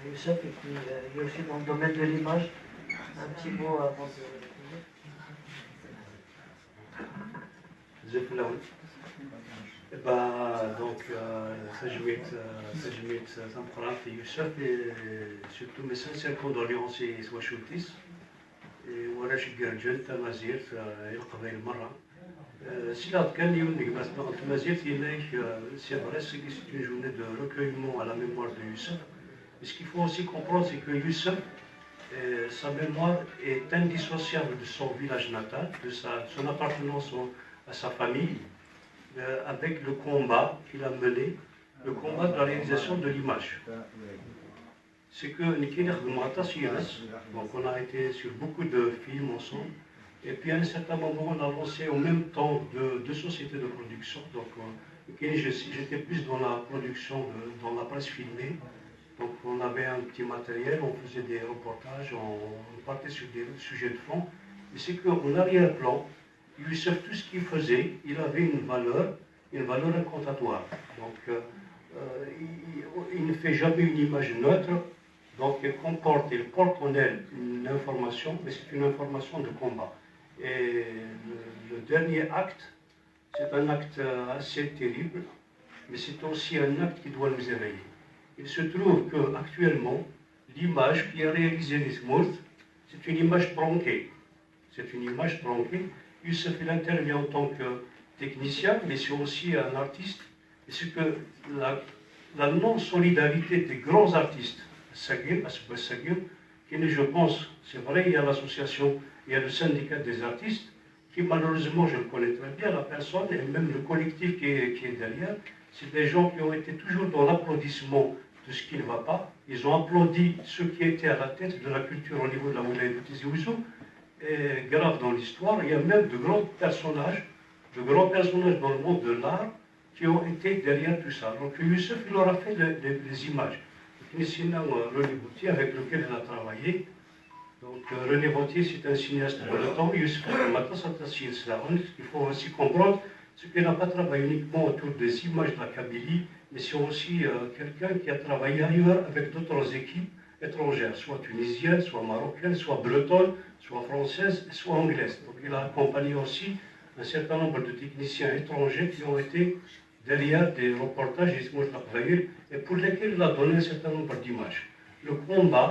Youssef, et puis il est aussi dans le domaine de l'image. Un petit mot avant de... Donc, سجميت تنقرا في يوسف سورتو مي سانسير كوندوليونس سواشوتيس وانا شكرجل تمازيرت القبائل مرة سي كان يونيك بس تمازيرت يلاك سي vrai c'est une journée de recueillement à la mémoire de Youssef. Mais ce qu'il faut aussi comprendre, c'est que Youssef, sa mémoire est indissociable de son village natal, de son appartenance à sa famille, avec le combat qu'il a mené, le combat de la réalisation de l'image. C'est que donc on a été sur beaucoup de films ensemble, et puis à un certain moment on a lancé en même temps deux sociétés de production. Donc j'étais plus dans la production, dans la presse filmée. Donc on avait un petit matériel, on faisait des reportages, on partait sur des sujets de fond. Mais c'est qu'en arrière-plan, Youssef, tout ce qu'il faisait, il avait une valeur incantatoire. Donc il ne fait jamais une image neutre, donc il porte en elle une information, mais c'est une information de combat. Et le dernier acte, c'est un acte assez terrible, mais c'est aussi un acte qui doit nous éveiller. Il se trouve qu'actuellement, l'image qui a réalisé les Smurfs, c'est une image tronquée. C'est une image tronquée. Youssef, il intervient en tant que technicien, mais c'est aussi un artiste. Et c'est que la non-solidarité des grands artistes, Sagir, qui est, je pense, c'est vrai, il y a l'association, il y a le syndicat des artistes, qui malheureusement, je le connais très bien, la personne, et même le collectif qui est derrière, c'est des gens qui ont été toujours dans l'applaudissement de ce qui ne va pas. Ils ont applaudi ceux qui étaient à la tête de la culture au niveau de la Moulay de Tizi Ouzou. Et grave dans l'histoire, il y a même de grands personnages dans le monde de l'art qui ont été derrière tout ça. Donc Youssef, il aura fait les images. René Vautier, avec lequel il a travaillé. Donc René Vautier, c'est un cinéaste breton. Youssef, il faut aussi comprendre ce qu'il n'a pas travaillé uniquement autour des images de la Kabylie, mais c'est aussi quelqu'un qui a travaillé ailleurs avec d'autres équipes étrangères, soit tunisiennes, soit marocaines, soit bretonnes, soit françaises, soit anglaises. Donc il a accompagné aussi un certain nombre de techniciens étrangers qui ont été derrière des reportages et pour lesquels il a donné un certain nombre d'images. Le combat,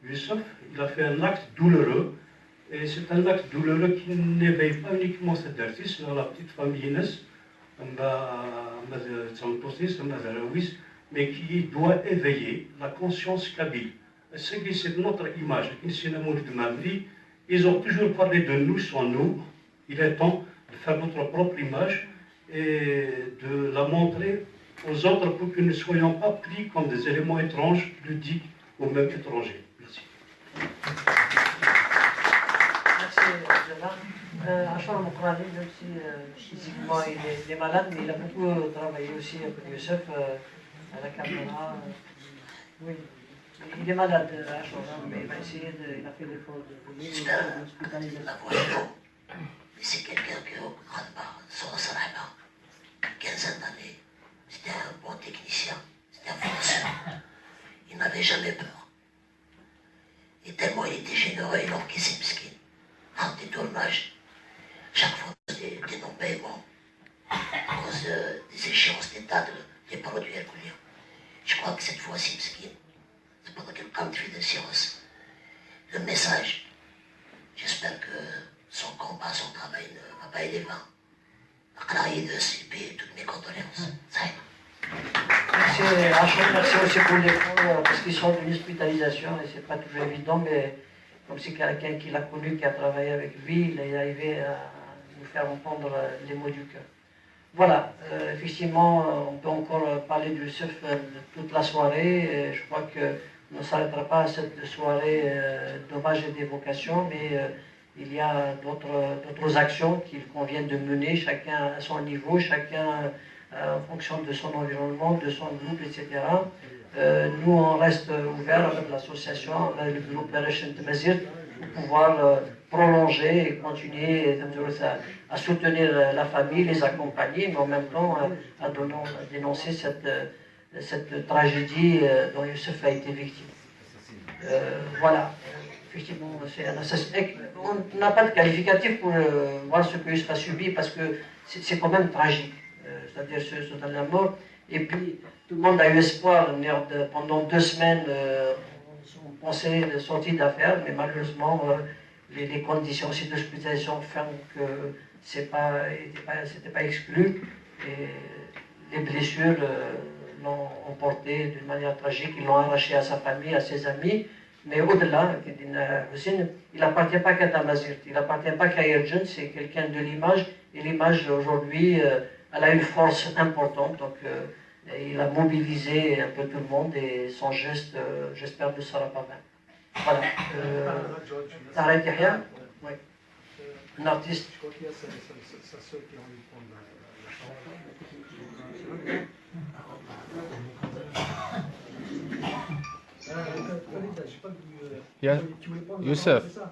Youssef, il a fait un acte douloureux, et c'est un acte douloureux qui n'éveille pas uniquement cet artiste, dans la petite famille Inès, mais qui doit éveiller la conscience kabyle. C'est notre image. Ils ont toujours parlé de nous sans nous. Il est temps de faire notre propre image et de la montrer aux autres pour que nous ne soyons pas pris comme des éléments étranges, ludiques ou même étrangers. Merci. Merci, Angela. Achar Mokrani, même si physiquement il est malade, mais il a beaucoup travaillé aussi avec Youssef à la caméra. Oui, il est malade, Achar, mais il a essayé il a fait l'effort de venir et l'hospitalisation. Mais c'est quelqu'un qui, au son salama, quinzaine d'années, c'était un bon technicien, c'était un fonceur. Il n'avait jamais peur. Et tellement il était généreux, il encaissait miskin. En détournage, chaque fois des non-paiements, à cause des échéances d'état des produits alcooliens. Je crois que cette fois-ci, miskin, c'est pendant qu'il compte de séance. Le message, j'espère que son combat, son travail ne va pas aller vain. Et puis toutes mes condoléances. Merci Achar, merci aussi pour l'effort, parce qu'ils sont d'une hospitalisation et c'est pas toujours évident, mais comme c'est quelqu'un qui l'a connu, qui a travaillé avec lui, il est arrivé à nous faire entendre les mots du cœur. Voilà, effectivement, on peut encore parler du Youssef toute la soirée. Et je crois qu'on ne s'arrêtera pas à cette soirée d'hommage et d'évocation, mais il y a d'autres actions qu'il convient de mener, chacun à son niveau, chacun en fonction de son environnement, de son groupe, etc. Nous, on reste ouverts avec l'association, avec le groupe RHN de Mazir, pour pouvoir prolonger et continuer à soutenir la famille, les accompagner, mais en même temps à dénoncer cette tragédie dont Youssef a été victime. Voilà, effectivement, c'est un assassinat. On n'a pas de qualificatif pour voir ce que Youssef a subi parce que c'est quand même tragique. C'est-à-dire se donne la mort. Et puis, tout le monde a eu espoir. Pendant 2 semaines, on pensait de sortir d'affaires, mais malheureusement, les conditions aussi d'hospitalisation font que c'était pas exclu. Et les blessures l'ont emporté d'une manière tragique. Ils l'ont arraché à sa famille, à ses amis. Mais au-delà, il n'appartient pas qu'à Tamazir, il n'appartient pas qu'à Yerjan, c'est quelqu'un de l'image. Et l'image, aujourd'hui, elle a une force importante. Donc, il a mobilisé un peu tout le monde et son geste, j'espère, ne sera pas vain. Voilà. Tarek Yahya, oui. Un artiste. Je crois qu'il y a sa soeur qui a envie de prendre la parole. Farida, j'ai pas vu. Tu voulais prendre Youssef. la parole, c'est ça?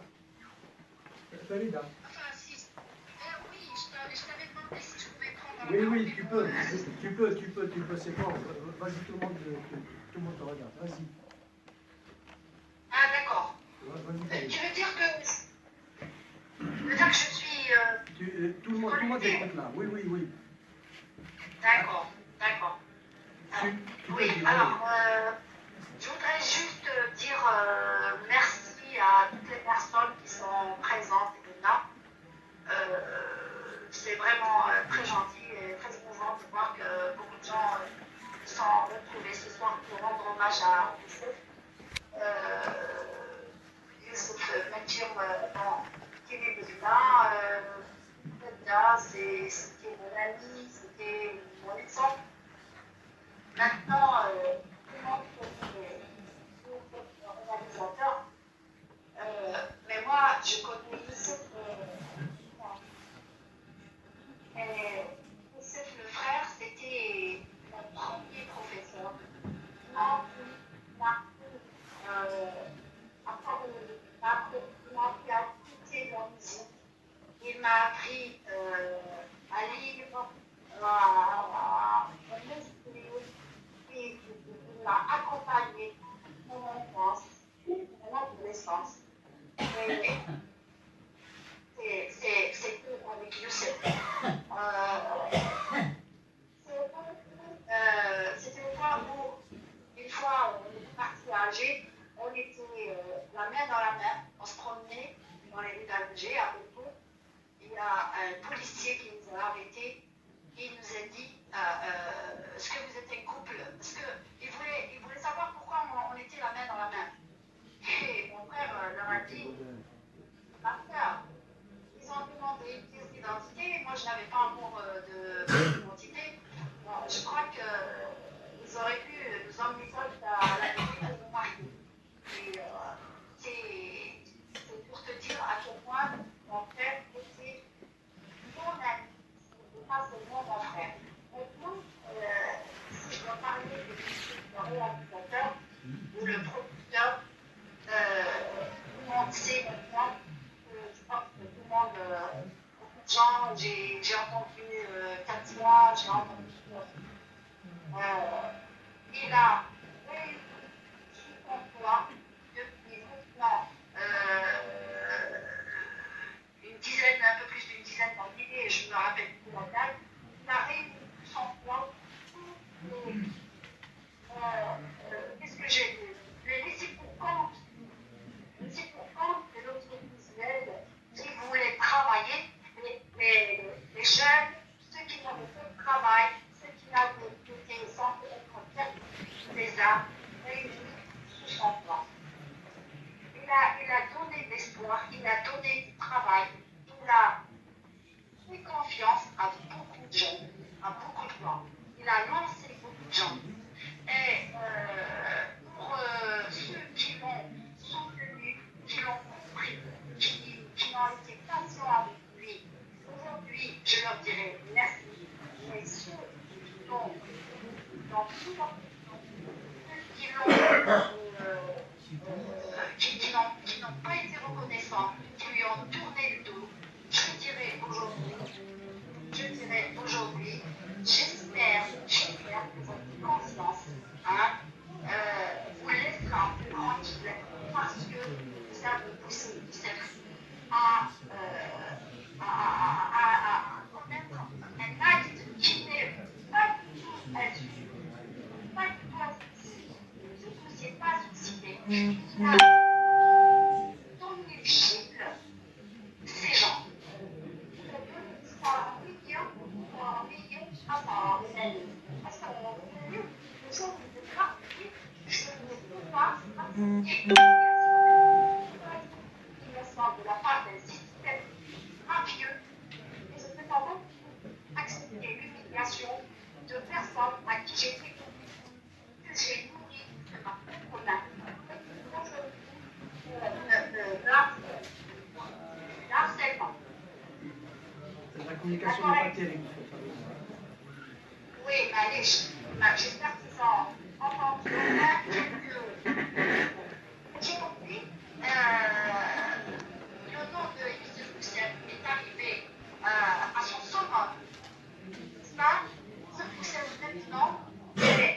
Farida. Oui, tu peux, c'est bon. Vas-y, tout le monde te regarde. Vas-y. Ah, d'accord. Tu veux dire que je suis... Tout le monde écoute là. Oui. D'accord. Oui, alors, je voudrais juste dire merci à toutes les personnes qui sont présentes là. C'est vraiment très gentil et très émouvant de voir que beaucoup de gens se sont retrouvés ce soir pour rendre hommage à Youssef. Youssef Menchir, qui est là, c'était mon ami, c'était mon exemple. Maintenant, tout le monde connaît le réalisateur. Mais moi, je connais Youssef. Youssef le frère, c'était mon premier professeur. Il m'a appris à écouter la musique. Il m'a appris à lire, à m'instruire. Il m'a accompagné dans mon enfance, mon adolescence. C'est tout avec Youssef. C'était le point où, une fois, on était parti à Alger, on était la main dans la main, on se promenait dans les rues d'Alger, à Bourg. Il y a un policier qui nous a arrêtés, il nous a dit est-ce que vous êtes un couple? Parce qu'il voulait il a réuni son emploi depuis maintenant une dizaine, un peu plus d'une dizaine d'années, je me rappelle plus la date. Il a réuni son emploi pour qu'est-ce que j'ai dit? Les laissés pour compte. Les pour compte de l'audiovisuel qui voulaient travailler, les jeunes, ceux qui n'avaient pas de travail, ceux qui n'avaient été censés être des arts, réunis sous son toit. Il a donné de l'espoir, il a donné du travail, il a fait confiance à beaucoup de jeunes, à beaucoup de gens. Il a lancé beaucoup de gens. Et pour ceux qui l'ont soutenu, qui l'ont compris, qui ont été patients avec lui, aujourd'hui, je leur dirais merci. Et ceux qui n'ont pas été reconnaissants, qui lui ont tourné le dos, je dirais aujourd'hui, j'espère que votre conscience vous laissera tranquille parce que vous avez poussé à commettre un acte qui n'est pas du tout adulte, pas du tout adulte, surtout c'est pas suicidé. Il a donné le chiffre ces gens. De la part d'un système mafieux, et je ne peux pas accepter l'humiliation de personnes à qui j'ai fait que j'ai nourri qu'on a l'harcèlement. La communication n'est pas terrible. Oui, mais j'espère qu'ils ont entendu aujourd'hui. Le nom de Youssef Hussein est arrivé à son summum. Ça, Youssef Hussein maintenant est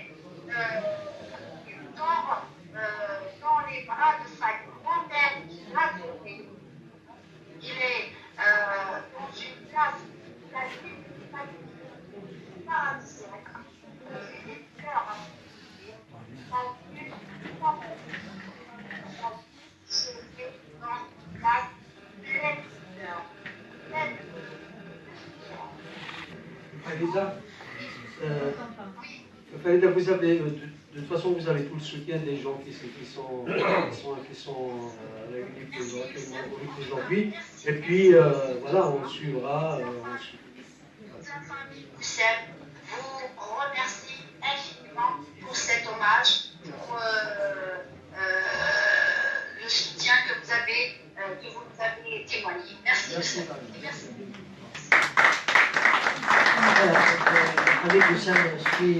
dans les bras de sa grand-mère qui l'a donné. Il est dans une place, la ville paradisiaque. Il est cœur Farida, vous avez, de toute façon, vous avez tout le soutien des gens qui sont réunis aujourd'hui. Et puis, voilà, on suivra. Vous remercie infiniment pour cet hommage, pour le soutien que vous avez témoigné. Merci. Merci. Avec Hussein, on suit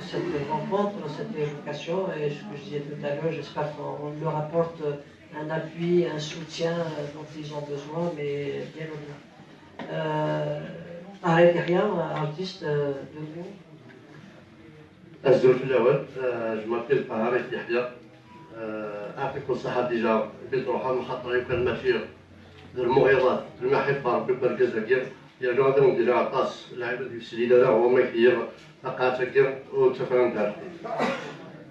cette rencontre, cette évocation, et ce que je disais tout à l'heure, j'espère qu'on leur apporte un appui, un soutien dont ils ont besoin, mais bien au-delà. Arrête rien, artiste de vous. الزول في الاول جو مابيل طهاري يحيى اعطيكم الصحه ديجا بيت روحها خاطر يمكن ماشي الموعظات المحبه ربي بركز كير يا جواد ندير عطاس لعيبه ديال السليله لا هو ما يخير لقات كير وتفهم دار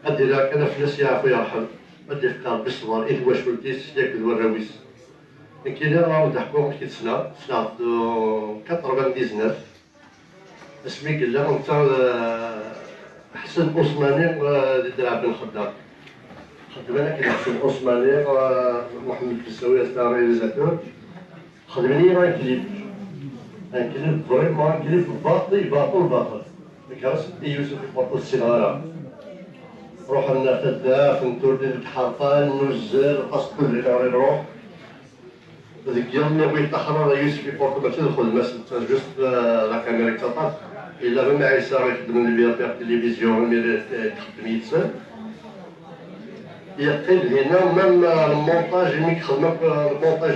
ادي لك انا فلوس يا اخويا يرحم ادي فكار بالصبر اذ واش ولتيس ياك الوراويس كاين راه ضحكوا مشيت سنه 99 اسمي قال لهم انت حسن عثماني درع بن خدام خدمنا كي حسن عثماني محمد الكساوي ستار رياليزاتور خدمني راه كليب فريمون كليب باطل كراس يوسف يبطل الصغار روح لنا فداف نتور ديال الحرفان نزل خاص كل اللي يروح هذيك يوم بغيت تحرر يوسف يبطل ماشي الخدمه جوست لا كاميرا كتطاط إلا ما عيسى يخدم لي في التلفزيون يخدم يتسال يقل هنا ميم المونتاج اللي كيخدم المونتاج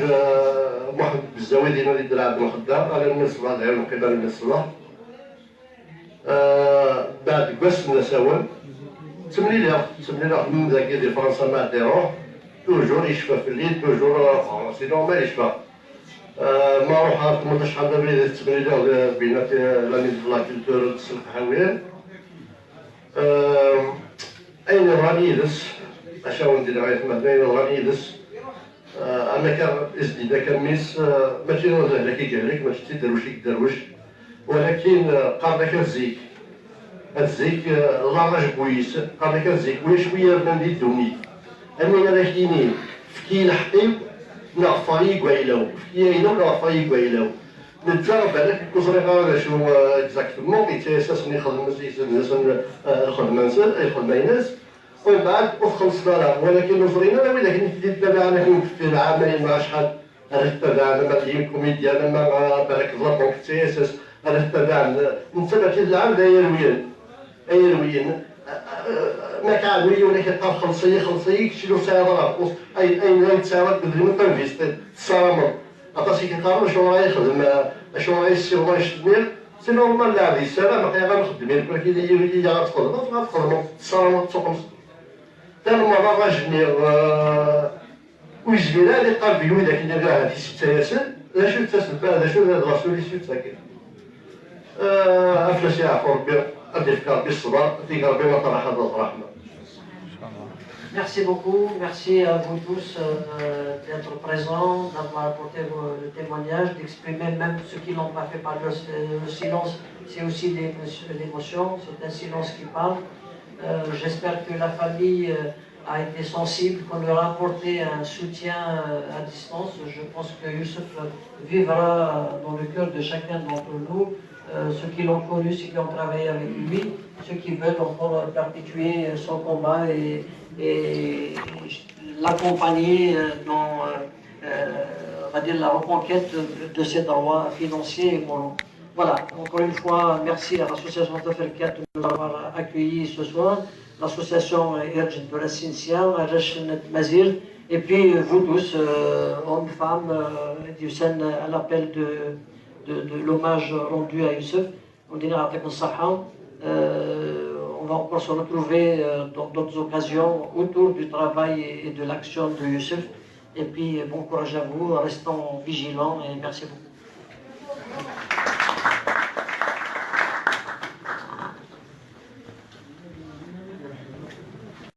محمد بالزاوي ديالنا اللي درع بن خدام على الناس بعض من قبل الناس الله بعد قسنا سوا تمليلة من ذاك ديال فرنسا ما ديروه توجور يشفى في الليل توجور سي نورمال يشفى ما روح 18 شهر دابا التمليلة بينات لاني ديال لا كولتور تسلق حاويان أين راني يدس أشاو ندير غاية مثلا أين راني يدس أنا كان إذا كان ميس ماشي نوزع لك يجهلك ماشي تدروش يدروش ولكن قارنا كنزيك الزيك لاراج كويس قارنا كنزيك ولا شوية بندي الدوني أنا إلا كاينين فكي الحقيق نغفاي كويلاو فكي عينو نغفاي كويلاو نتجرب عليك كوزريغا شنو اكزاكتومون يتاسس ملي يخدم الخدمة يناس ومن بعد وخلص دارها ولكن نظرينا لا ولا كنت تتبعنا في العمل مع شحال انا تتبعنا ما تجيب كوميديان ما بالك ضربك تاسس انا تتبعنا نتبع في العمل اي روين ما كان وي ولكن قال خلصي كشلو ساعه ضرب اي ساعه بدري من تنفيست الصرامه عطاسي كيقارن شنو راه يخدم شنو راه يسير الله يشتمير سي نورمال لاعب السلام ما كاين غير نخدم ولكن يجي غتخدم الصرامه تسوق تم راجني ويجبر هذه قلبي وإذا كنا كاع هذه 6 ياسر لا شو تسبب هذا شو هذا لا سوليسيون ساكن أفلاس يعفو ربي أدي فكر بالصبر في ربي ما طرح هذا الرحمة. Merci beaucoup, merci à vous tous d'être présents, d'avoir apporté le témoignage, d'exprimer même ceux qui n'ont pas fait par le silence, c'est aussi l'émotion, c'est un silence qui parle. J'espère que la famille a été sensible, qu'on leur a apporté un soutien à distance. Je pense que Youssef vivra dans le cœur de chacun d'entre nous, ceux qui l'ont connu, ceux qui ont travaillé avec lui, ceux qui veulent encore perpétuer son combat et l'accompagner dans on va dire, la reconquête de ses droits financiers et moraux. Voilà, encore une fois, merci à l'association Taferkat de nous avoir accueillis ce soir, l'association Erj de la Cincia, Rachnet Mazir, et puis vous tous, hommes, femmes, à l'appel de l'hommage rendu à Youssef. On dira avec on va encore se retrouver dans d'autres occasions autour du travail et de l'action de Youssef. Et puis bon courage à vous, restons vigilants et merci beaucoup.